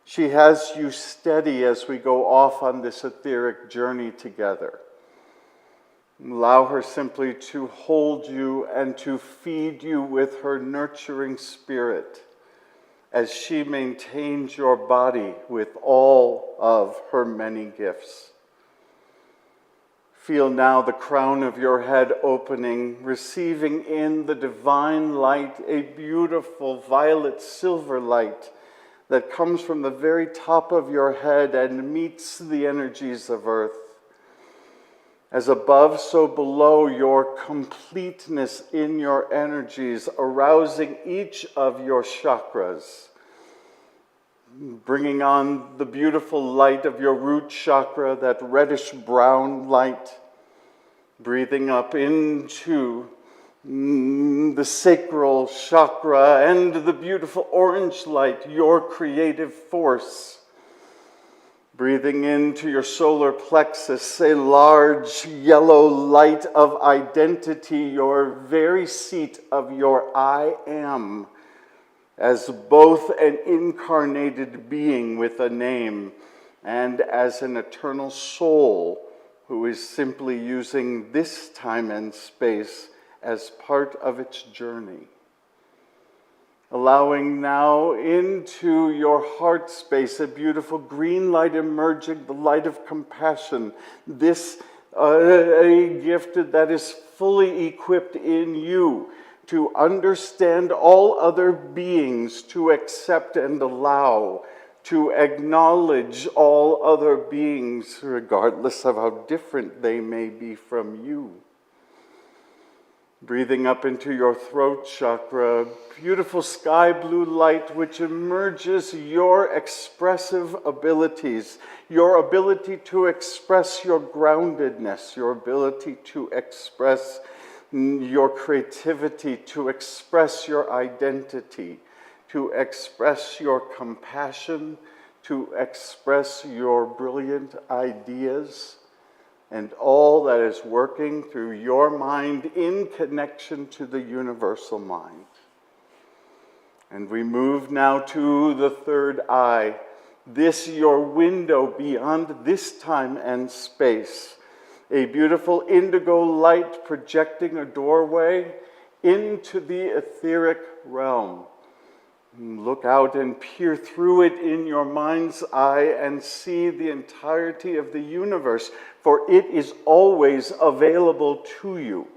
She has you steady as we go off on this etheric journey together. Allow her simply to hold you and to feed you with her nurturing spirit as she maintains your body with all of her many gifts. Feel now the crown of your head opening, receiving in the divine light, a beautiful violet silver light that comes from the very top of your head and meets the energies of earth. As above, so below, your completeness in your energies, arousing each of your chakras, bringing on the beautiful light of your root chakra, that reddish-brown light, breathing up into the sacral chakra and the beautiful orange light, your creative force. Breathing into your solar plexus, a large yellow light of identity, your very seat of your I am, as both an incarnated being with a name and as an eternal soul who is simply using this time and space as part of its journey. Allowing now into your heart space a beautiful green light emerging, the light of compassion. This a gift that is fully equipped in you to understand all other beings, to accept and allow, to acknowledge all other beings, regardless of how different they may be from you. Breathing up into your throat chakra, beautiful sky blue light which emerges your expressive abilities, your ability to express your groundedness, your ability to express your creativity, to express your identity, to express your compassion, to express your brilliant ideas, and all that is working through your mind in connection to the universal mind. And we move now to the third eye, this your window beyond this time and space. A beautiful indigo light projecting a doorway into the etheric realm. Look out and peer through it in your mind's eye and see the entirety of the universe, for it is always available to you.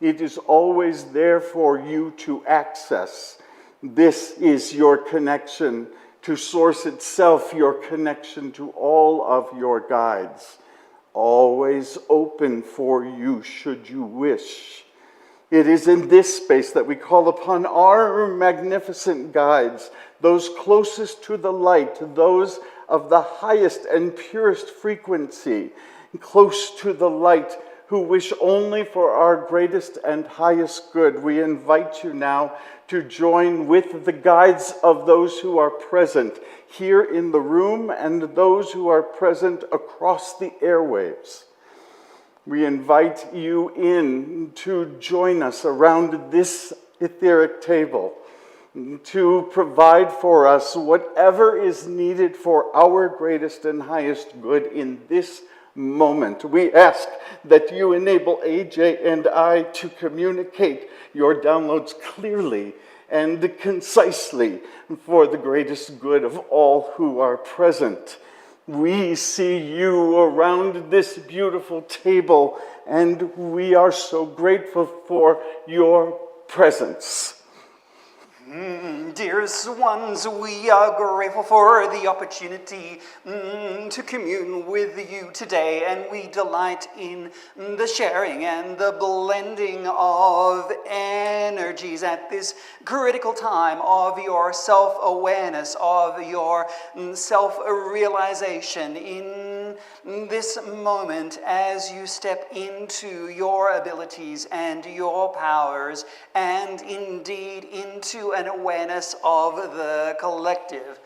It is always there for you to access. This is your connection to Source itself, your connection to all of your guides. Always open for you should you wish. It is in this space that we call upon our magnificent guides, those closest to the light, those of the highest and purest frequency, close to the light, who wish only for our greatest and highest good. We invite you now to join with the guides of those who are present here in the room and those who are present across the airwaves. We invite you in to join us around this etheric table, to provide for us whatever is needed for our greatest and highest good in this moment. We ask that you enable AJ and I to communicate your downloads clearly and concisely for the greatest good of all who are present. We see you around this beautiful table, and we are so grateful for your presence. Dearest ones, we are grateful for the opportunity to commune with you today, and we delight in the sharing and the blending of energies at this critical time of your self-awareness, of your self-realization in this moment as you step into your abilities and your powers, and indeed into an awareness of the collective.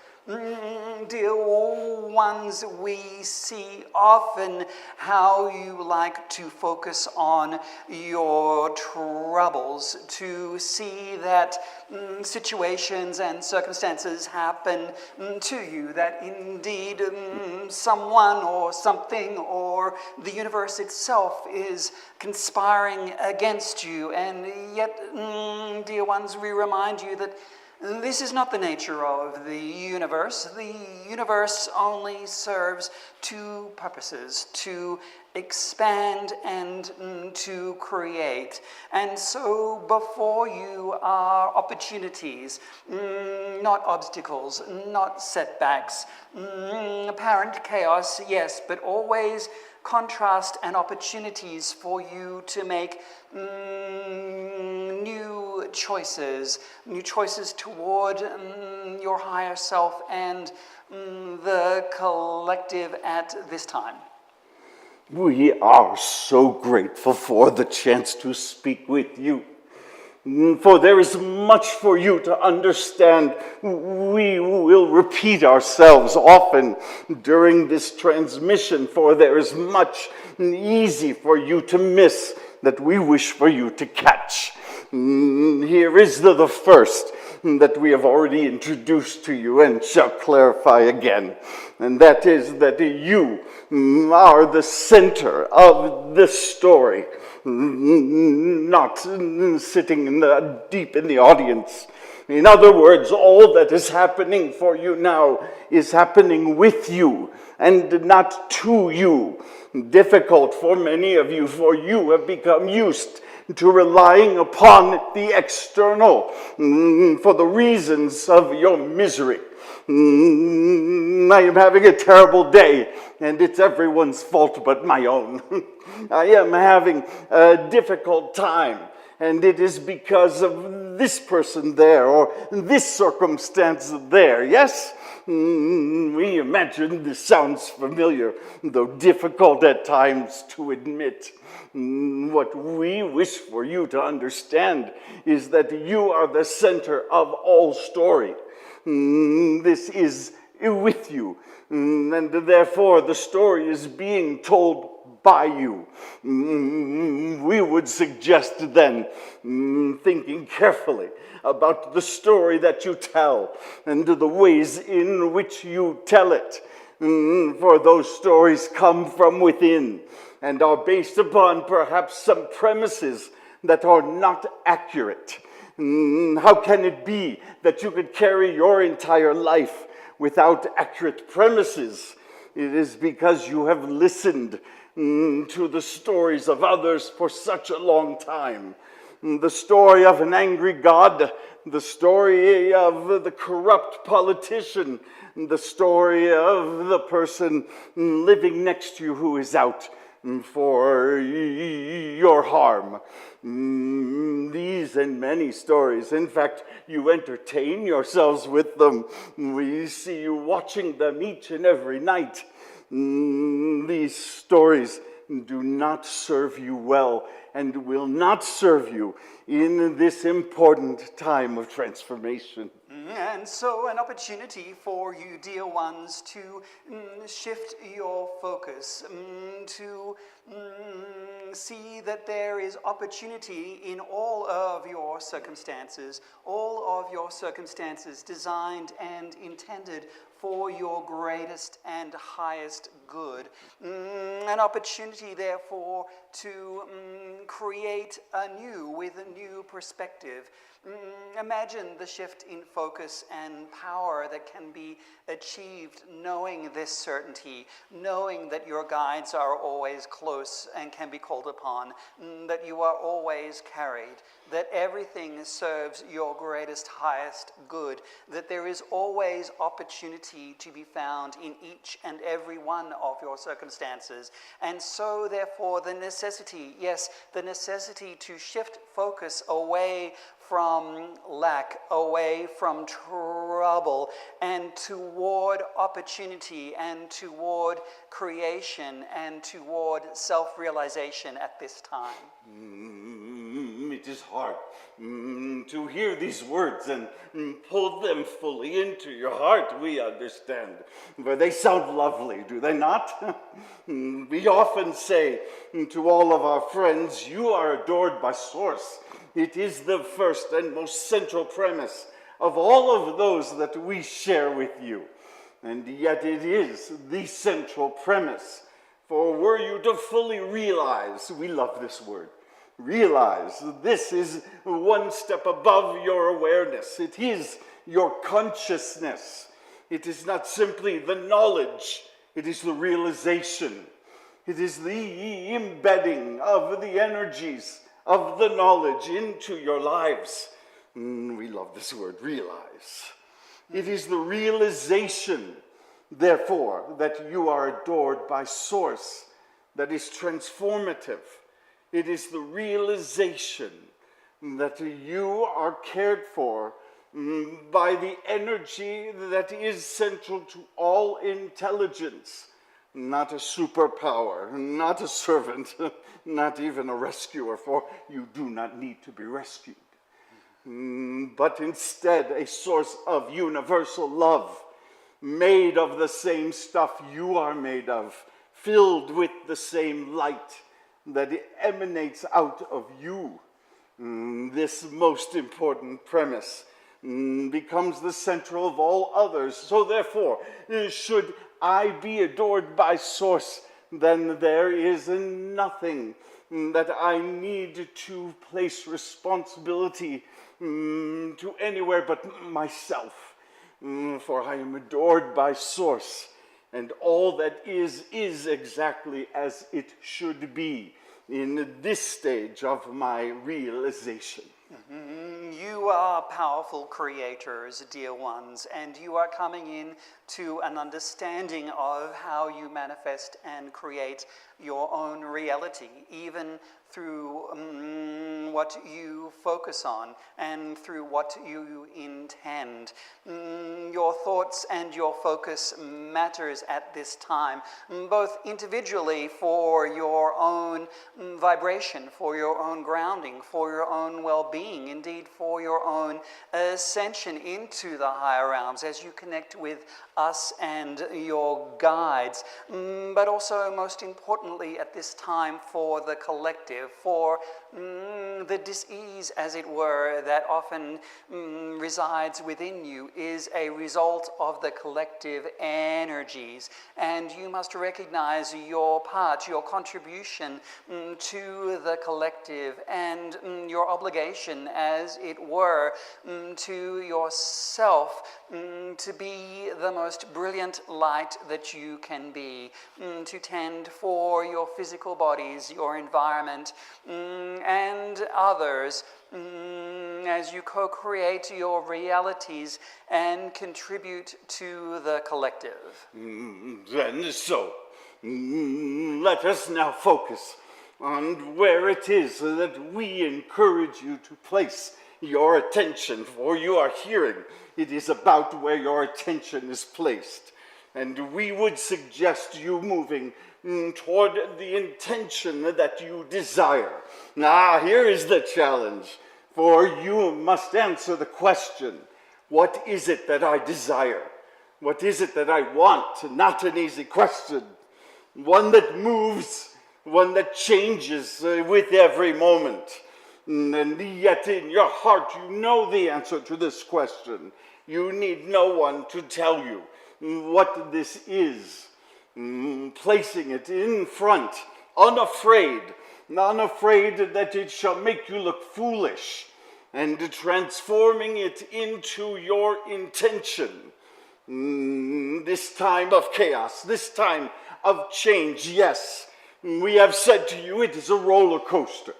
Dear ones, we see often how you like to focus on your troubles, to see that situations and circumstances happen to you, that indeed someone or something or the universe itself is conspiring against you. And yet, dear ones, we remind you that this is not the nature of the universe. The universe only serves two purposes: to expand and to create. And so before you are opportunities, not obstacles, not setbacks, apparent chaos, yes, but always contrast and opportunities for you to make new choices toward your higher self and the collective at this time. We are so grateful for the chance to speak with you. For there is much for you to understand. We will repeat ourselves often during this transmission, for there is much easy for you to miss that we wish for you to catch. Here is the first that we have already introduced to you and shall clarify again. And that is that you are the center of this story, not sitting deep in the audience. In other words, all that is happening for you now is happening with you and not to you. Difficult for many of you, for you have become used to relying upon the external for the reasons of your misery. I am having a terrible day, and it's everyone's fault but my own. I am having a difficult time, and it is because of this person there or this circumstance there. Yes? We imagine this sounds familiar, though difficult at times to admit. What we wish for you to understand is that you are the center of all story. This is with you, and therefore the story is being told by you. We would suggest then thinking carefully about the story that you tell and the ways in which you tell it. For those stories come from within and are based upon perhaps some premises that are not accurate. How can it be that you could carry your entire life without accurate premises? It is because you have listened to the stories of others for such a long time. The story of an angry God, the story of the corrupt politician, the story of the person living next to you who is out for your harm. These and many stories. In fact, you entertain yourselves with them. We see you watching them each and every night. These stories do not serve you well and will not serve you in this important time of transformation. And so an opportunity for you, dear ones, to shift your focus, to see that there is opportunity in all of your circumstances designed and intended for your greatest and highest good. An opportunity, therefore, to create anew with a new perspective. Imagine the shift in focus and power that can be achieved knowing this certainty, knowing that your guides are always close and can be called upon, that you are always carried, that everything serves your greatest, highest good, that there is always opportunity to be found in each and every one of your circumstances. And so, therefore, the necessity to shift focus away from lack, away from trouble, and toward opportunity, and toward creation, and toward self-realization at this time. It is hard to hear these words and pull them fully into your heart, we understand. But they sound lovely, do they not? We often say to all of our friends, you are adored by Source. It is the first and most central premise of all of those that we share with you. And yet it is the central premise. For were you to fully realize, we love this word, realize this is one step above your awareness. It is your consciousness. It is not simply the knowledge, it is the realization. It is the embedding of the energies of the knowledge into your lives. We love this word, realize. It is the realization, therefore, that you are adored by Source that is transformative. It is the realization that you are cared for by the energy that is central to all intelligence. Not a superpower, not a servant, not even a rescuer, for you do not need to be rescued. But instead a source of universal love, made of the same stuff you are made of, filled with the same light that emanates out of you. This most important premise becomes the central of all others. So therefore, should I be adored by Source, then there is nothing that I need to place responsibility to anywhere but myself. For I am adored by Source, and all that is exactly as it should be in this stage of my realization. You are powerful creators, dear ones, and you are coming in to an understanding of how you manifest and create your own reality, even through what you focus on and through what you intend. Your thoughts and your focus matters at this time, both individually for your own vibration, for your own grounding, for your own well-being, indeed for your own ascension into the higher realms as you connect with us and your guides, but also most importantly at this time for the collective, for the dis-ease, as it were, that often resides within you is a result of the collective energies, and you must recognize your part, your contribution to the collective, and your obligation, as it were, to yourself to be the most brilliant light that you can be, to tend for your physical bodies, your environment, and others, as you co-create your realities and contribute to the collective. Then so, let us now focus on where it is that we encourage you to place your attention, for you are hearing it is about where your attention is placed. And we would suggest you moving toward the intention that you desire. Now, here is the challenge, for you must answer the question, what is it that I desire? What is it that I want? Not an easy question. One that moves, one that changes with every moment. And yet in your heart you know the answer to this question. You need no one to tell you. what this is, placing it in front, unafraid that it shall make you look foolish, and transforming it into your intention. This time of chaos, this time of change, yes, we have said to you it is a roller coaster.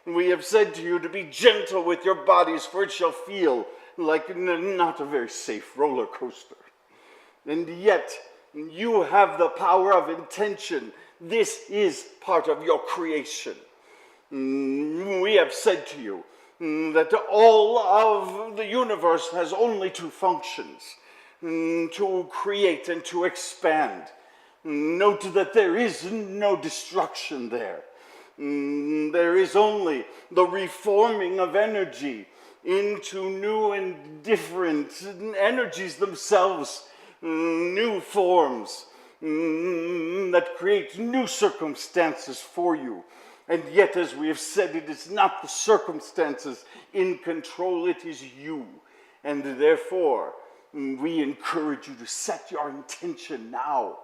We have said to you to be gentle with your bodies, for it shall feel like not a very safe roller coaster. And yet, you have the power of intention. This is part of your creation. We have said to you that all of the universe has only two functions, to create and to expand. Note that there is no destruction there. There is only the reforming of energy into new and different energies themselves, new forms that create new circumstances for you. And yet, as we have said, it is not the circumstances in control, it is you. And therefore, we encourage you to set your intention now.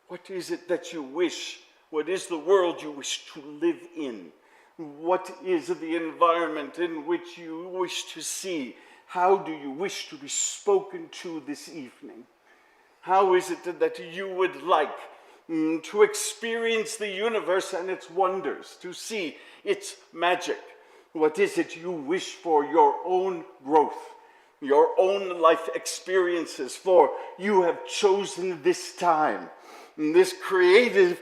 What is it that you wish? What is the world you wish to live in? What is the environment in which you wish to see? How do you wish to be spoken to this evening? How is it that you would like to experience the universe and its wonders, to see its magic? What is it you wish for your own growth, your own life experiences? For you have chosen this time, this creative,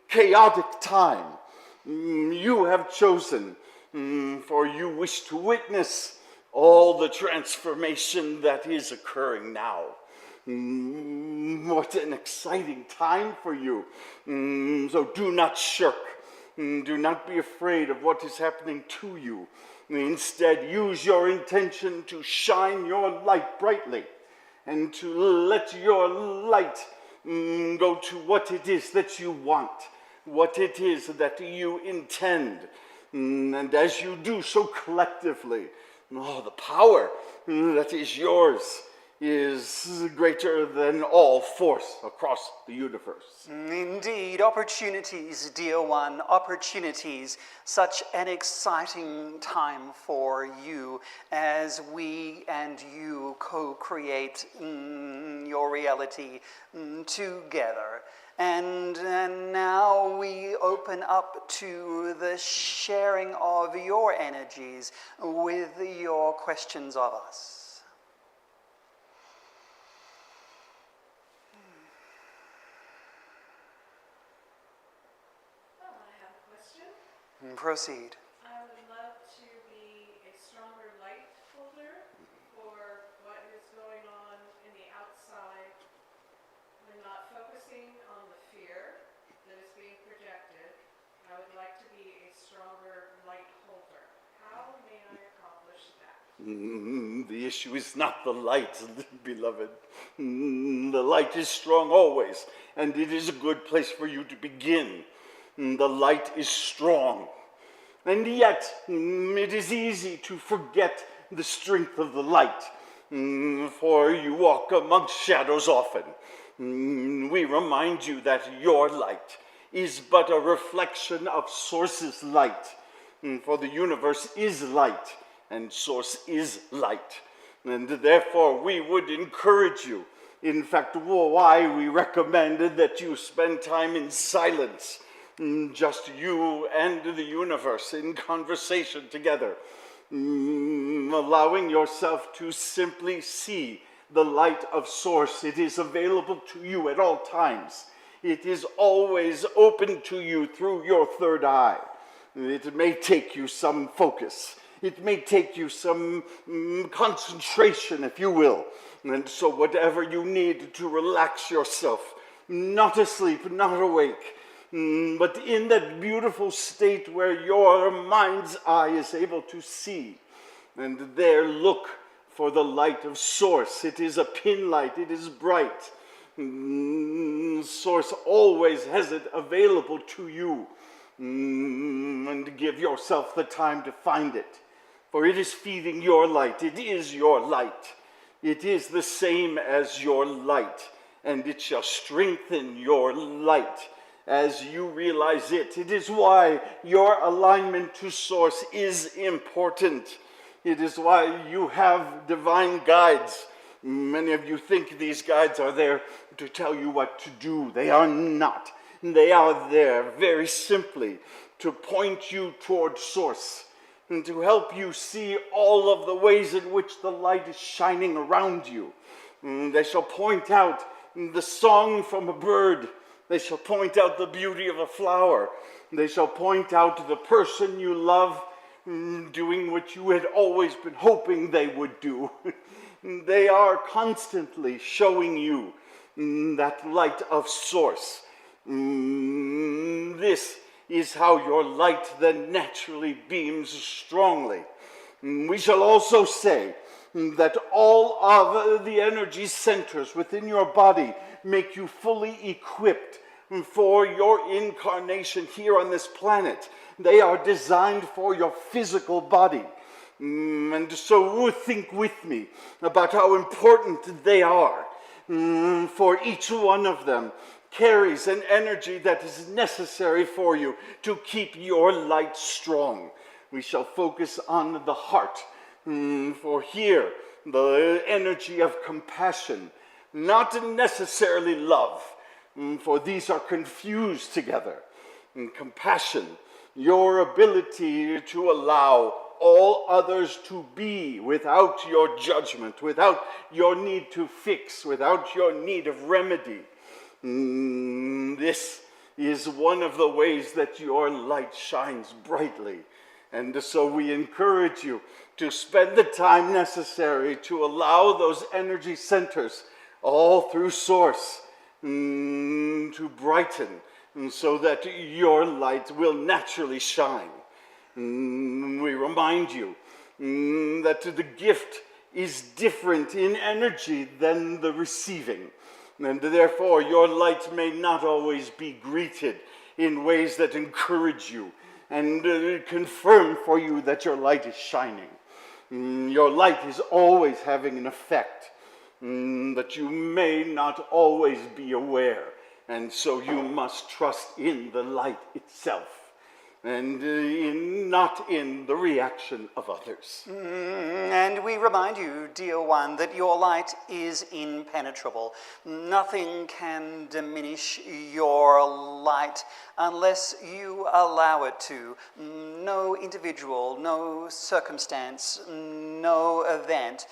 chaotic time. You have chosen, for you wish to witness all the transformation that is occurring now. What an exciting time for you. So do not shirk. Do not be afraid of what is happening to you. Instead, use your intention to shine your light brightly and to let your light go to what it is that you want, what it is that you intend. And as you do so collectively, the power that is yours is greater than all force across the universe. Indeed, opportunities, dear one, opportunities. Such an exciting time for you as we and you co-create your reality together. And now we open up to the sharing of your energies with your questions of us. Proceed. I would love to be a stronger light holder for what is going on in the outside. I'm not focusing on the fear that is being projected. I would like to be a stronger light holder. How may I accomplish that? The issue is not the light, beloved. The light is strong always, and it is a good place for you to begin. The light is strong. And yet, it is easy to forget the strength of the light, for you walk amongst shadows often. We remind you that your light is but a reflection of Source's light, for the universe is light, and Source is light. And therefore, we would encourage you. In fact, why we recommended that you spend time in silence, just you and the universe in conversation together, allowing yourself to simply see the light of Source. It is available to you at all times. It is always open to you through your third eye. It may take you some focus. It may take you some concentration, if you will. And so whatever you need to relax yourself, not asleep, not awake, but in that beautiful state where your mind's eye is able to see, and there look for the light of Source. It is a pin light, it is bright. Source always has it available to you, and give yourself the time to find it, for it is feeding your light. It is your light. It is the same as your light. and it shall strengthen your light as you realize it. It is why your alignment to Source is important. It is why you have divine guides. Many of you think these guides are there to tell you what to do. They are not. They are there very simply to point you toward Source and to help you see all of the ways in which the light is shining around you. They shall point out the song from a bird. They shall point out the beauty of a flower. They shall point out the person you love doing what you had always been hoping they would do. They are constantly showing you that light of Source. This is how your light then naturally beams strongly. We shall also say that all of the energy centers within your body make you fully equipped for your incarnation here on this planet. They are designed for your physical body. And so think with me about how important they are. For each one of them carries an energy that is necessary for you to keep your light strong. We shall focus on the heart. For here, the energy of compassion, not necessarily love, for these are confused together. Compassion, your ability to allow all others to be without your judgment, without your need to fix, without your need of remedy. This is one of the ways that your light shines brightly. And so we encourage you to spend the time necessary to allow those energy centers all through Source to brighten, so that your light will naturally shine. We remind you that the gift is different in energy than the receiving, and therefore your light may not always be greeted in ways that encourage you and confirm for you that your light is shining. Your light is always having an effect that you may not always be aware, and so you must trust in the light itself and not in the reaction of others. And we remind you, dear one, that your light is impenetrable. Nothing can diminish your light unless you allow it to. No individual, no circumstance, no event.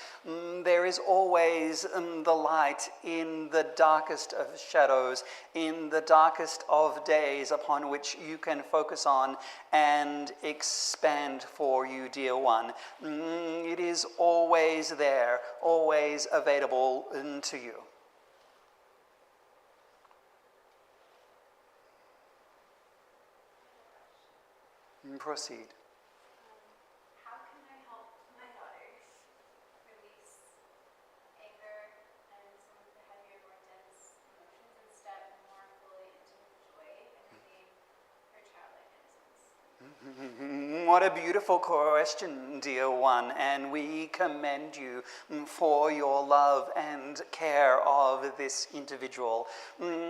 There is always the light in the darkest of shadows, in the darkest of days, upon which you can focus on and expand for you, dear one. It is always there, always available to you. Proceed. How can I help my daughters release anger and some of the heavier, more dense emotions and step more fully into the joy and being her childlike innocence? What a beautiful question, dear one, and we commend you for your love and care of this individual.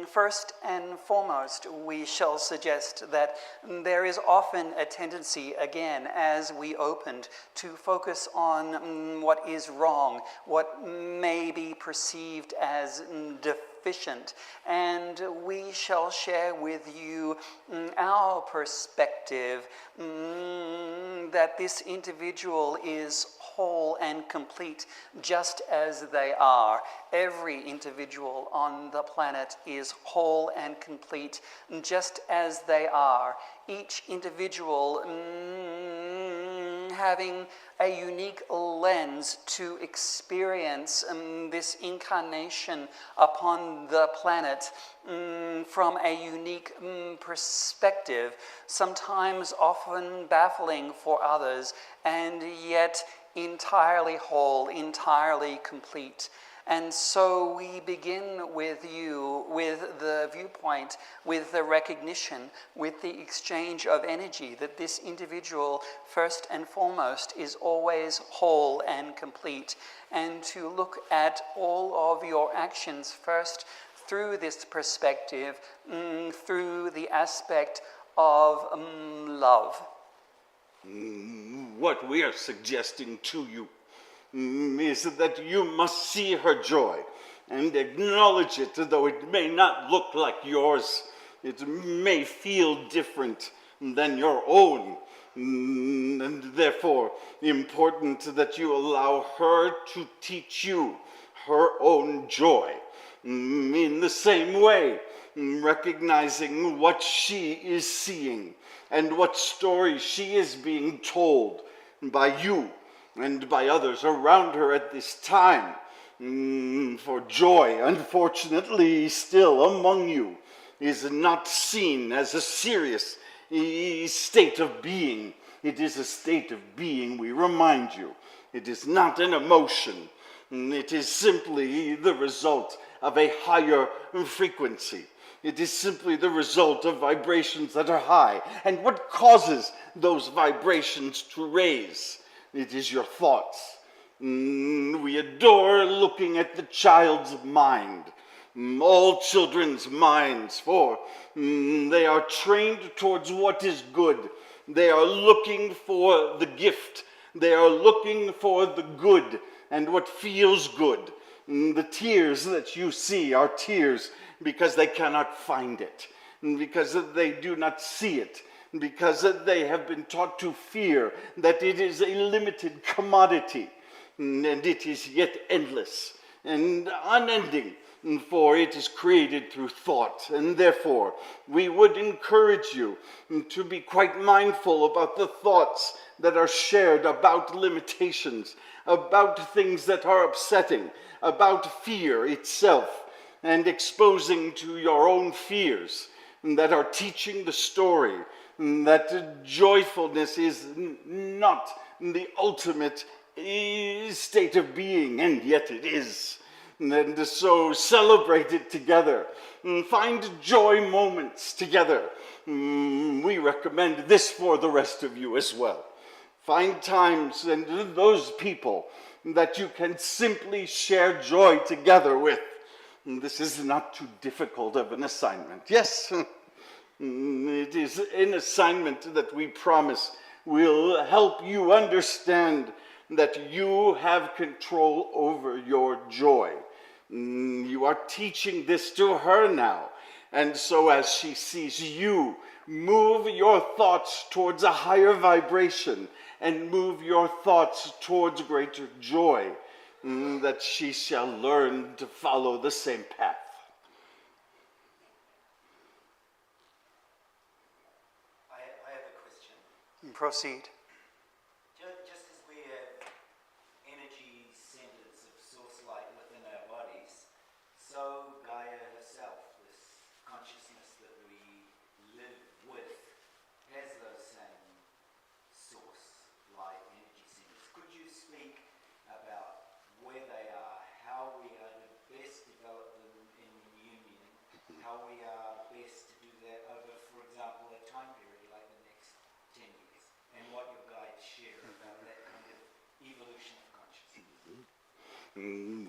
First and foremost, we shall suggest that there is often a tendency, again, as we opened, to focus on what is wrong, what may be perceived as deficient, and we shall share with you our perspective that this individual is whole and complete just as they are. Every individual on the planet is whole and complete just as they are. Each individual having a unique lens to experience this incarnation upon the planet from a unique perspective, sometimes often baffling for others, and yet entirely whole, entirely complete. And so we begin with you, with the viewpoint, with the recognition, with the exchange of energy that this individual, first and foremost, is always whole and complete. And to look at all of your actions first through this perspective, through the aspect of love. What we are suggesting to you is that you must see her joy and acknowledge it, though it may not look like yours. It may feel different than your own, and therefore important that you allow her to teach you her own joy. In the same way, recognizing what she is seeing and what story she is being told by you and by others around her at this time. For joy, unfortunately, still among you, is not seen as a serious state of being. It is a state of being, we remind you. It is not an emotion. It is simply the result of a higher frequency. It is simply the result of vibrations that are high. And what causes those vibrations to raise? It is your thoughts. We adore looking at the child's mind. All children's minds, for they are trained towards what is good. They are looking for the gift. They are looking for the good and what feels good. The tears that you see are tears because they cannot find it, because they do not see it, because they have been taught to fear that it is a limited commodity, and it is yet endless and unending, for it is created through thought. And therefore, we would encourage you to be quite mindful about the thoughts that are shared about limitations, about things that are upsetting, about fear itself, and exposing to your own fears that are teaching the story that joyfulness is not the ultimate state of being, and yet it is. And so celebrate it together. Find joy moments together. We recommend this for the rest of you as well. Find times and those people that you can simply share joy together with. This is not too difficult of an assignment. Yes, it is an assignment that we promise will help you understand that you have control over your joy. You are teaching this to her now. And so as she sees you, move your thoughts towards a higher vibration and move your thoughts towards greater joy, that she shall learn to follow the same path. I have a question. Proceed. Just as we have energy centers of source light within our bodies, so Gaia herself, this consciousness that we live with, has those same source light energy centers. Could you speak about where they are, how we are to best develop them in union, how we are best to do that over, for example, a time period like the next 10 years, and what your guides share about that kind of evolution of consciousness?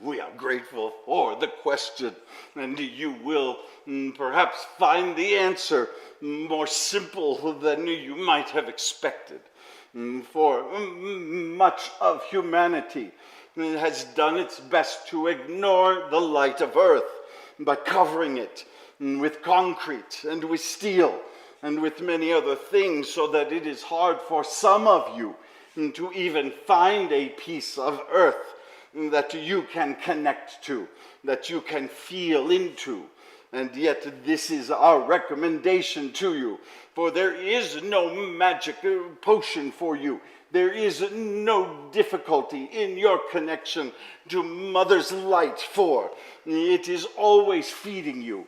We are grateful for the question, and you will perhaps find the answer more simple than you might have expected. For much of humanity has done its best to ignore the light of Earth by covering it with concrete and with steel and with many other things, so that it is hard for some of you to even find a piece of Earth that you can connect to, that you can feel into. And yet this is our recommendation to you, for there is no magic potion for you. There is no difficulty in your connection to Mother's light, for it is always feeding you,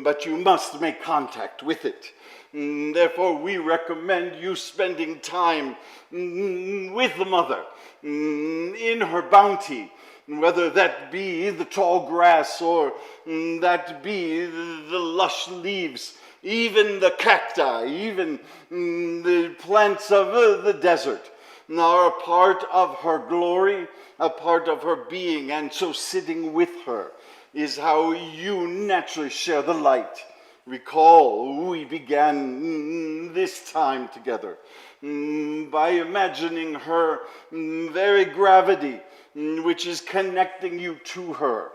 but you must make contact with it. Therefore, we recommend you spending time with the Mother, in her bounty, whether that be the tall grass or that be the lush leaves, even the cacti, even the plants of the desert are a part of her glory, a part of her being. And so sitting with her is how you naturally share the light. Recall, we began this time together by imagining her very gravity, which is connecting you to her,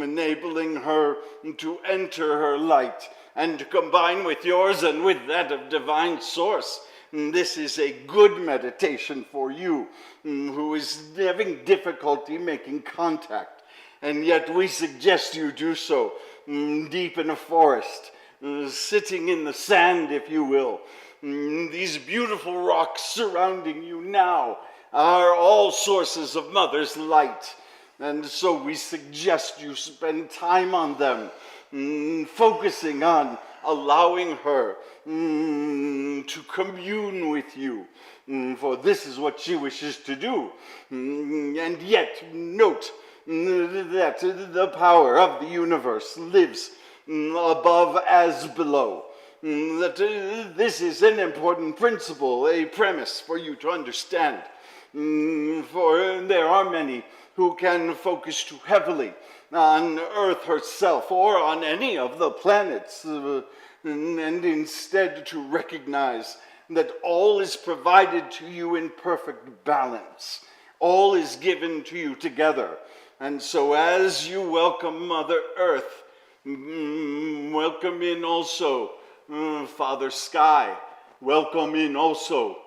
enabling her to enter her light and to combine with yours and with that of divine source. This is a good meditation for you who is having difficulty making contact. And yet we suggest you do so deep in a forest, sitting in the sand, if you will. These beautiful rocks surrounding you now are all sources of Mother's light. And so we suggest you spend time on them, focusing on allowing her to commune with you, for this is what she wishes to do. And yet, note that the power of the universe lives above as below. That this is an important principle, a premise for you to understand. For there are many who can focus too heavily on Earth herself or on any of the planets, and instead to recognize that all is provided to you in perfect balance. All is given to you together. And so as you welcome Mother Earth, welcome in also Father Sky, welcome in also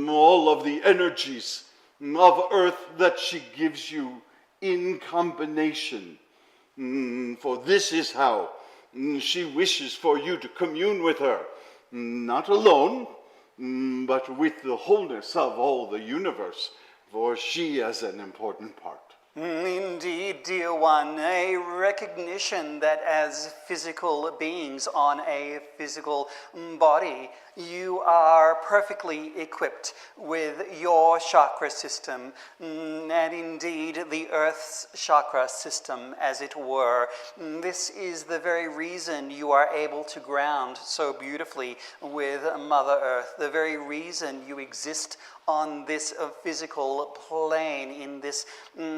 all of the energies of Earth that she gives you in combination. For this is how she wishes for you to commune with her, not alone, but with the wholeness of all the universe, for she has an important part. Indeed, dear one, a recognition that as physical beings on a physical body, you are perfectly equipped with your chakra system, and indeed the Earth's chakra system, as it were. This is the very reason you are able to ground so beautifully with Mother Earth, the very reason you exist on this physical plane, in this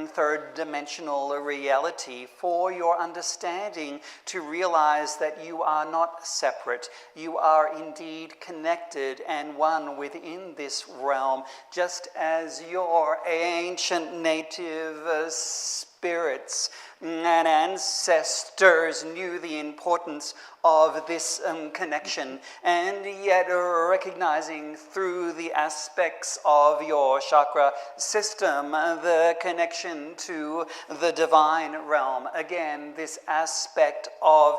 third dimensional reality, for your understanding to realize that you are not separate. You are indeed connected and one within this realm, just as your ancient native spirits and ancestors knew the importance of this connection, and yet recognizing through the aspects of your chakra system the connection to the divine realm. Again, this aspect of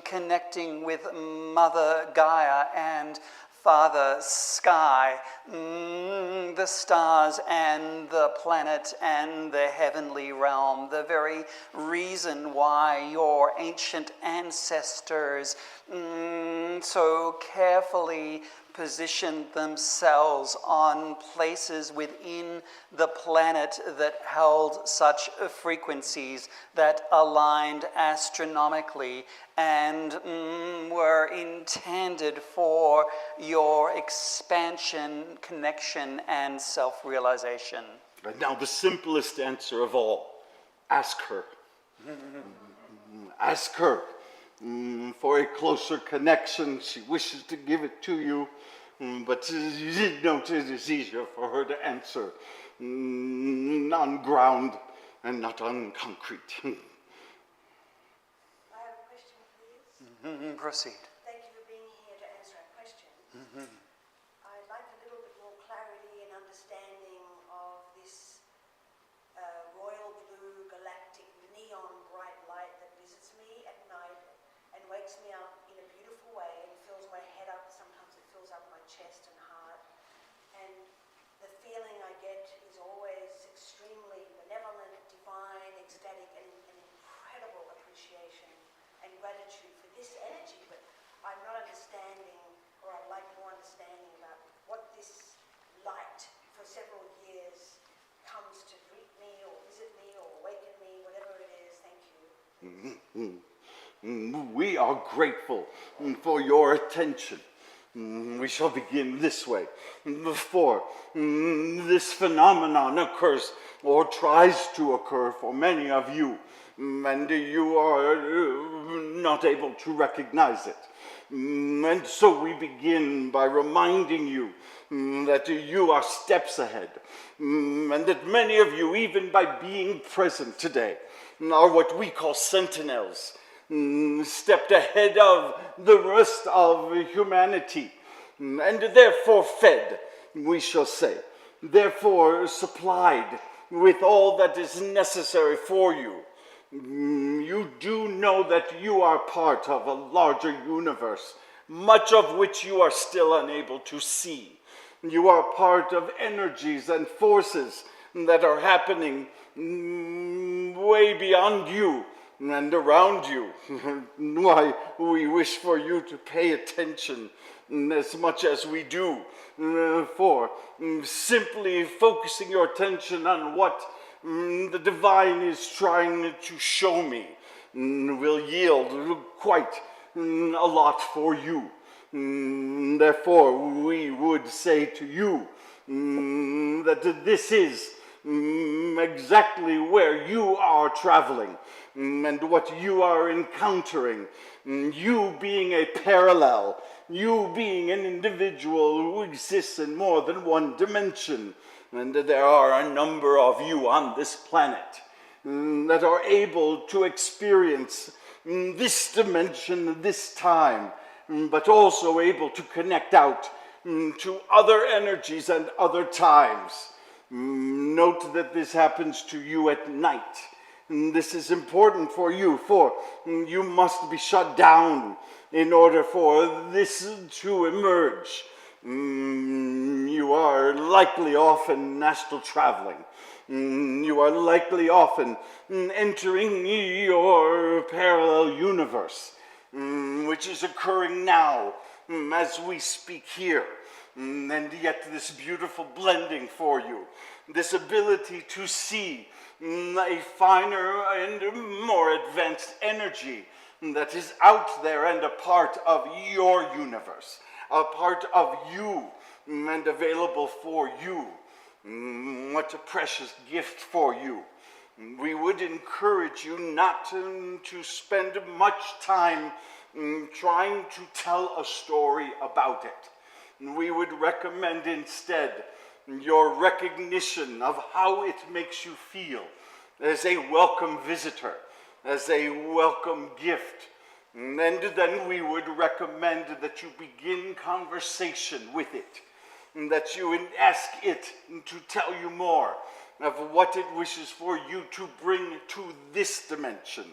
connecting with Mother Gaia and Father Sky, the stars and the planet and the heavenly realm, the very reason why your ancient ancestors so carefully positioned themselves on places within the planet that held such frequencies that aligned astronomically and were intended for your expansion, connection, and self-realization. And now the simplest answer of all, ask her. Ask her for a closer connection. She wishes to give it to you, but you did note it is easier for her to answer on ground and not on concrete. I have a question, please. Proceed. Thank you for being here to answer our questions. I'd like a little bit more clarity and understanding of this royal blue galactic neon bright light that visits me at night and wakes me up in a beautiful way and fills my head up. Sometimes it fills up my chest and heart. And the feeling I get is always extremely benevolent, divine, ecstatic, and an incredible appreciation and gratitude for this energy. But I'm not understanding, or I'd like more understanding about what this light for several years comes to greet me or visit me or awaken me, whatever it is. Thank you. We are grateful for your attention. We shall begin this way. Before this phenomenon occurs, or tries to occur for many of you, and you are not able to recognize it. And so we begin by reminding you that you are steps ahead, and that many of you, even by being present today, are what we call sentinels, stepped ahead of the rest of humanity, and therefore fed, we shall say, therefore supplied with all that is necessary for you. You do know that you are part of a larger universe, much of which you are still unable to see. You are part of energies and forces that are happening way beyond you and around you. Why we wish for you to pay attention as much as we do, for simply focusing your attention on what the divine is trying to show me will yield quite a lot for you. Therefore, we would say to you that this is exactly where you are traveling and what you are encountering. You being a parallel, you being an individual who exists in more than one dimension. And there are a number of you on this planet that are able to experience this dimension, this time, but also able to connect out to other energies and other times. Note that this happens to you at night. This is important for you, for you must be shut down in order for this to emerge. You are likely often astral traveling. You are likely often entering your parallel universe, which is occurring now as we speak here. And yet this beautiful blending for you, this ability to see a finer and more advanced energy that is out there and a part of your universe, a part of you and available for you. What a precious gift for you. We would encourage you not to spend much time trying to tell a story about it. We would recommend instead your recognition of how it makes you feel as a welcome visitor, as a welcome gift. And then we would recommend that you begin conversation with it, and that you ask it to tell you more of what it wishes for you to bring to this dimension,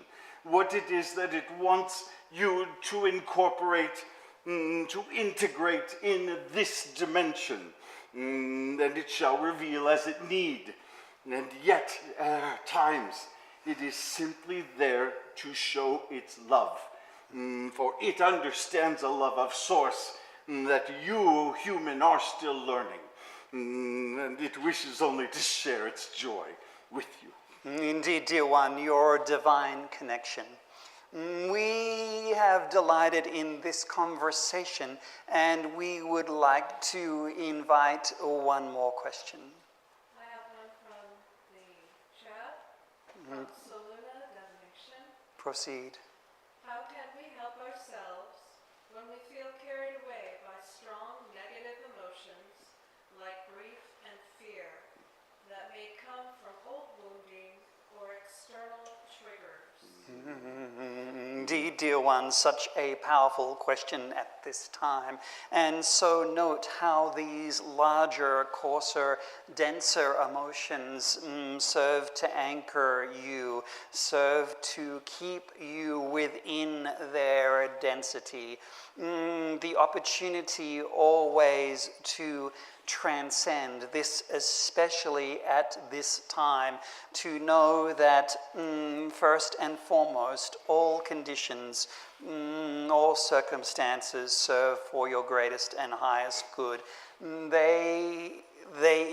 what it is that it wants you to incorporate, to integrate in this dimension, and it shall reveal as it need. And yet, at times, it is simply there to show its love. For it understands a love of source that you, human, are still learning. And it wishes only to share its joy with you. Indeed, dear one, your divine connection. We have delighted in this conversation, and we would like to invite one more question. I have one from the chat, from Sedona Definition. Proceed. How can we help ourselves when we feel carried away by strong negative emotions like grief and fear that may come from old wounding or external triggers? Indeed, dear one, such a powerful question at this time. And so note how these larger, coarser, denser emotions serve to anchor you, serve to keep you within their density. The opportunity always to transcend this, especially at this time, to know that first and foremost, all conditions, all circumstances serve for your greatest and highest good. They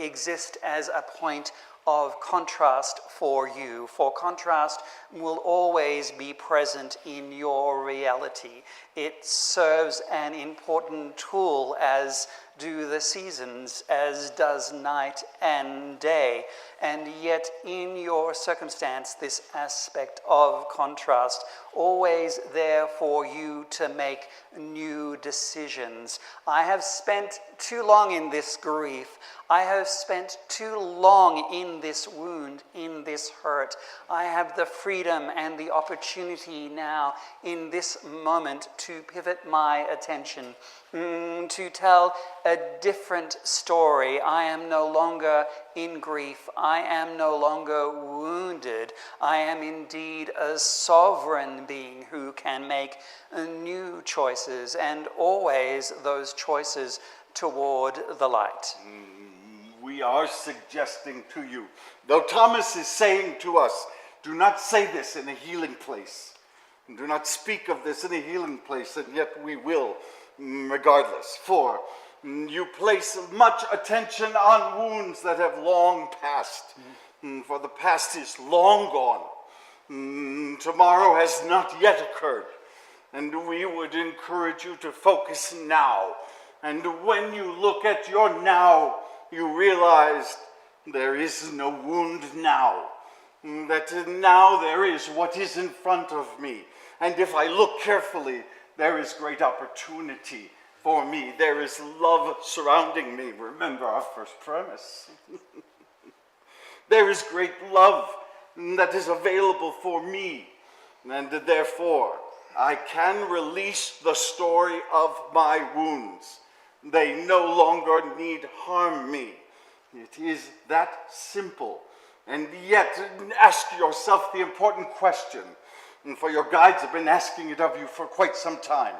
exist as a point of contrast for you, for contrast will always be present in your reality. It serves an important tool as do the seasons, as does night and day. And yet, in your circumstance, this aspect of contrast, always there for you to make new decisions. I have spent too long in this grief. I have spent too long in this wound, in this hurt. I have the freedom and the opportunity now, in this moment, to pivot my attention, to tell a different story. I am no longer in grief. I am no longer wounded. I am indeed a sovereign being who can make new choices, and always those choices toward the light. We are suggesting to you, though Thomas is saying to us, do not say this in a healing place. Do not speak of this in a healing place, and yet we will, regardless. For you place much attention on wounds that have long passed. For the past is long gone. Tomorrow has not yet occurred. And we would encourage you to focus now. And when you look at your now, you realize there is no wound now. That now there is what is in front of me. And if I look carefully, there is great opportunity for me. There is love surrounding me. Remember our first premise. There is great love that is available for me. And therefore, I can release the story of my wounds. They no longer need harm me. It is that simple. And yet, ask yourself the important question, and for your guides have been asking it of you for quite some time.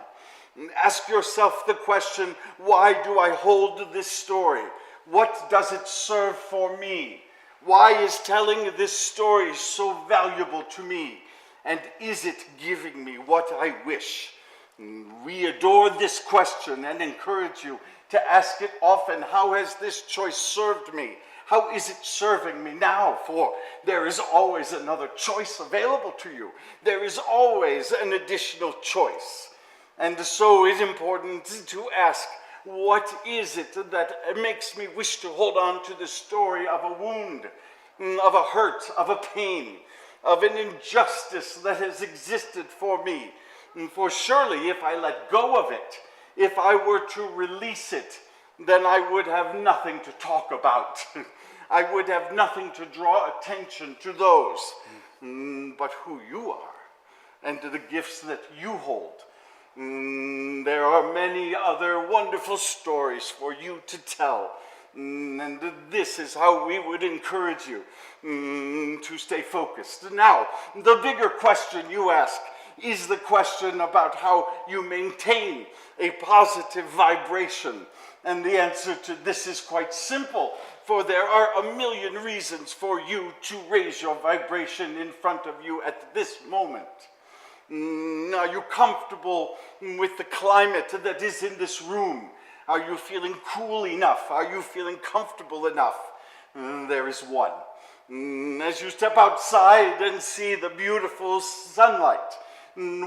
Ask yourself the question, why do I hold this story? What does it serve for me? Why is telling this story so valuable to me? And is it giving me what I wish? We adore this question and encourage you to ask it often. How has this choice served me? How is it serving me now? For there is always another choice available to you. There is always an additional choice. And so it's important to ask, what is it that makes me wish to hold on to the story of a wound, of a hurt, of a pain, of an injustice that has existed for me? For surely if I let go of it, if I were to release it, then I would have nothing to talk about. I would have nothing to draw attention to those, but who you are and to the gifts that you hold. There are many other wonderful stories for you to tell. And this is how we would encourage you to stay focused. Now, the bigger question you ask is the question about how you maintain a positive vibration. And the answer to this is quite simple, for there are a million reasons for you to raise your vibration in front of you at this moment. Are you comfortable with the climate that is in this room? Are you feeling cool enough? Are you feeling comfortable enough? There is one. As you step outside and see the beautiful sunlight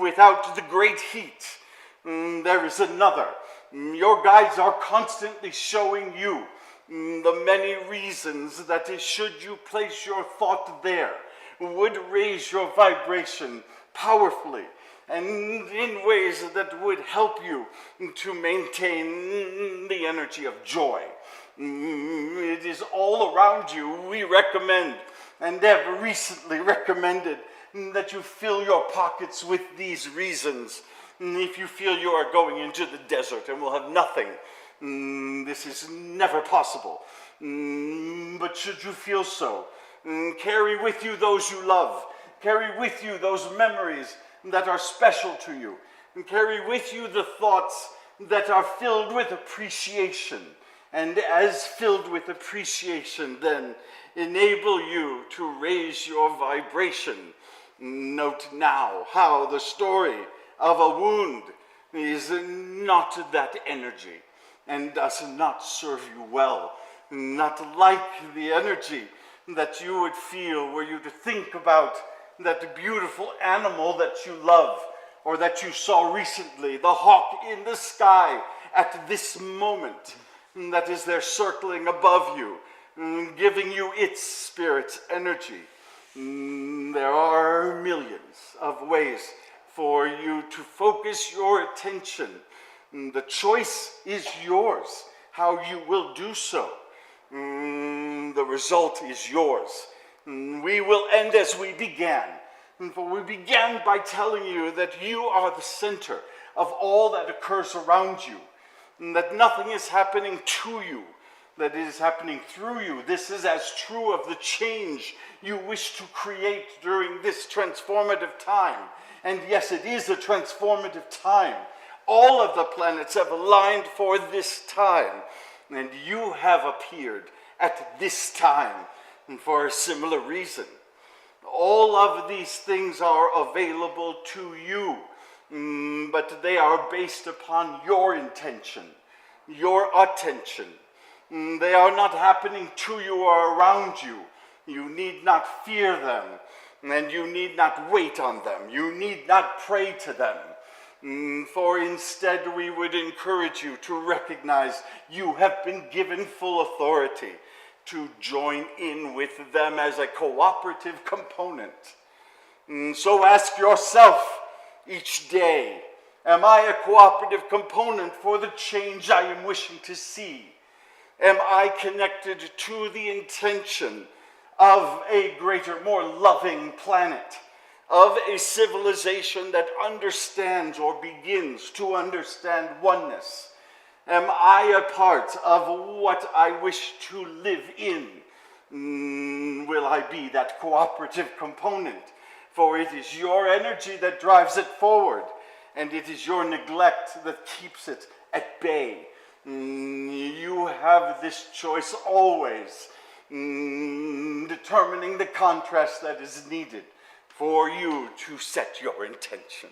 without the great heat, there is another. Your guides are constantly showing you the many reasons that should you place your thought there, would raise your vibration powerfully and in ways that would help you to maintain the energy of joy. It is all around you. We recommend and have recently recommended that you fill your pockets with these reasons. If you feel you are going into the desert and will have nothing, this is never possible. But should you feel so, carry with you those you love. Carry with you those memories that are special to you. And carry with you the thoughts that are filled with appreciation. And as filled with appreciation, then enable you to raise your vibration. Note now how the story of a wound is not that energy and does not serve you well. Not like the energy that you would feel were you to think about that beautiful animal that you love, or that you saw recently, the hawk in the sky at this moment. that is there circling above you, giving you its spirit's energy. There are millions of ways for you to focus your attention. The choice is yours, how you will do so. The result is yours. We will end as we began. For we began by telling you that you are the center of all that occurs around you, and that nothing is happening to you, that it is happening through you. This is as true of the change you wish to create during this transformative time. And yes, it is a transformative time. All of the planets have aligned for this time, and you have appeared at this time for a similar reason. All of these things are available to you, but they are based upon your intention, your attention. They are not happening to you or around you. You need not fear them, and you need not wait on them. You need not pray to them. For instead, we would encourage you to recognize you have been given full authority to join in with them as a cooperative component. So ask yourself each day, am I a cooperative component for the change I am wishing to see? Am I connected to the intention of a greater, more loving planet, of a civilization that understands or begins to understand oneness? Am I a part of what I wish to live in? Will I be that cooperative component? For it is your energy that drives it forward, and it is your neglect that keeps it at bay. You have this choice always, determining the contrast that is needed for you to set your intention.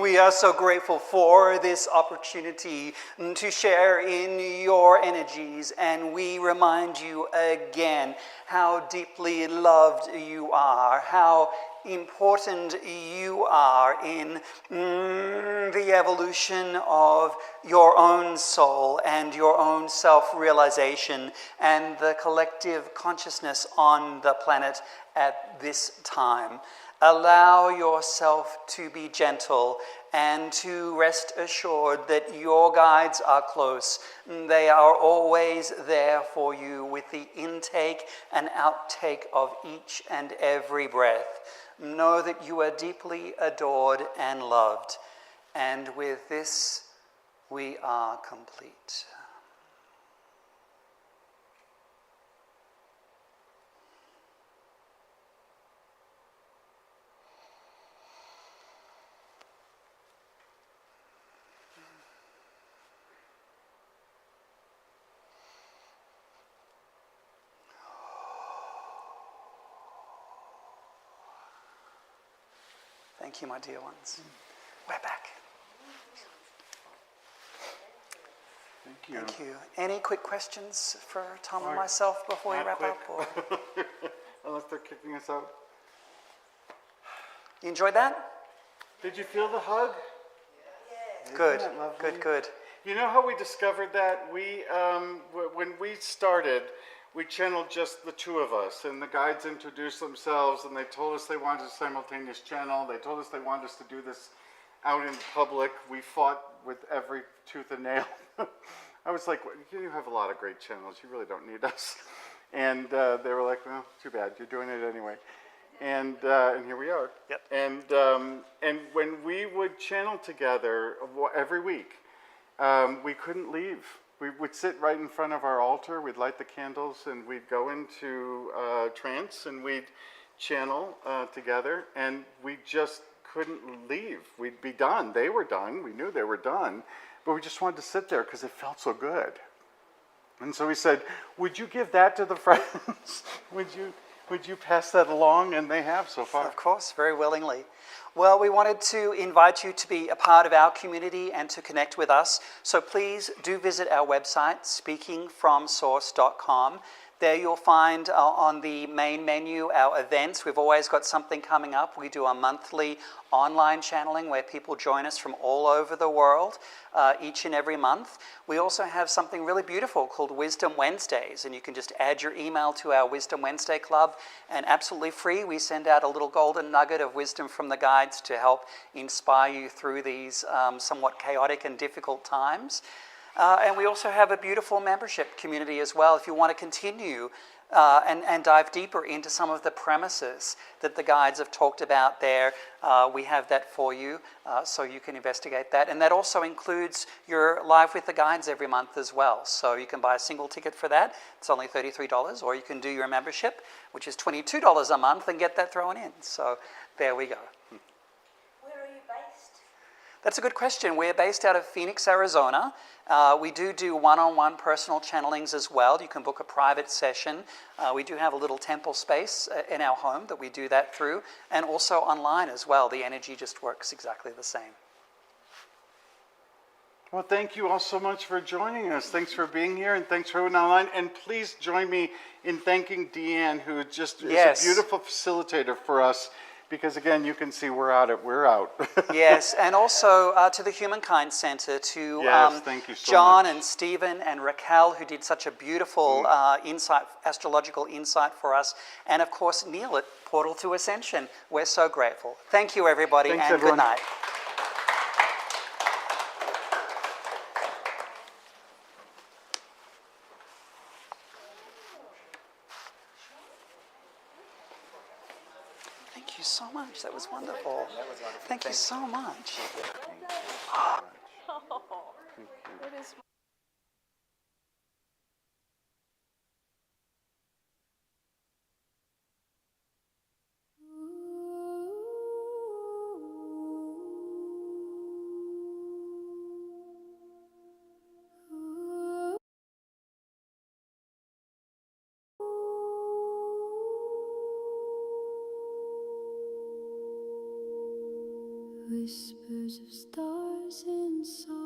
We are so grateful for this opportunity to share in your energies, and we remind you again how deeply loved you are, how important you are in the evolution of your own soul and your own self-realization and the collective consciousness on the planet at this time. Allow yourself to be gentle and to rest assured that your guides are close. They are always there for you with the intake and outtake of each and every breath. Know that you are deeply adored and loved. And with this, we are complete. Thank you, my dear ones. We're back. Thank you. Thank you. Any quick questions for Tom and myself before we Not wrap quick. up? Or? Unless they're kicking us out. You enjoyed that? Did you feel the hug? Good, Isn't that lovely? good. You know how we discovered that? We, when we started, we channeled just the two of us, and the guides introduced themselves, and they told us they wanted a simultaneous channel. They told us they wanted us to do this out in public. We fought with every tooth and nail. I was like, you have a lot of great channels. You really don't need us. And they were like, well, too bad. You're doing it anyway. And here we are. Yep. And when we would channel together every week, we couldn't leave. We would sit right in front of our altar, we'd light the candles, and we'd go into trance, and we'd channel together, and we just couldn't leave. We'd be done. They were done. We knew they were done, but we just wanted to sit there because it felt so good. And so we said, would you give that to the friends? Would you pass that along? And they have so far. Of course, very willingly. Well, we wanted to invite you to be a part of our community and to connect with us. So please do visit our website, speakingfromsource.com. There you'll find on the main menu our events. We've always got something coming up. We do a monthly online channeling where people join us from all over the world each and every month. We also have something really beautiful called Wisdom Wednesdays, and you can just add your email to our Wisdom Wednesday Club, and absolutely free we send out a little golden nugget of wisdom from the guides to help inspire you through these somewhat chaotic and difficult times. And we also have a beautiful membership community as well. If you want to continue and dive deeper into some of the premises that the guides have talked about there, we have that for you, so you can investigate that. And that also includes your Live with the Guides every month as well. So you can buy a single ticket for that. It's only $33, or you can do your membership, which is $22 a month, and get that thrown in. So there we go. Where are you based? That's a good question. We're based out of Phoenix, Arizona. We do one-on-one personal channelings as well. You can book a private session. We do have a little temple space in our home that we do that through, and also online as well. The energy just works exactly the same. Well, thank you all so much for joining us. Thanks for being here, and thanks for everyone online. And please join me in thanking Deanne, who just is a beautiful facilitator for us. Because again, you can see we're out. Yes, and also to the Humankind Center, to thank you so John much. and Stephen and Raquel, who did such a beautiful astrological insight for us, and of course Neil at Portal to Ascension. We're so grateful. Thank you, everybody, Thanks, and everyone. good night. Thank you so much. That was wonderful. Thank you so much. Whispers of stars inside.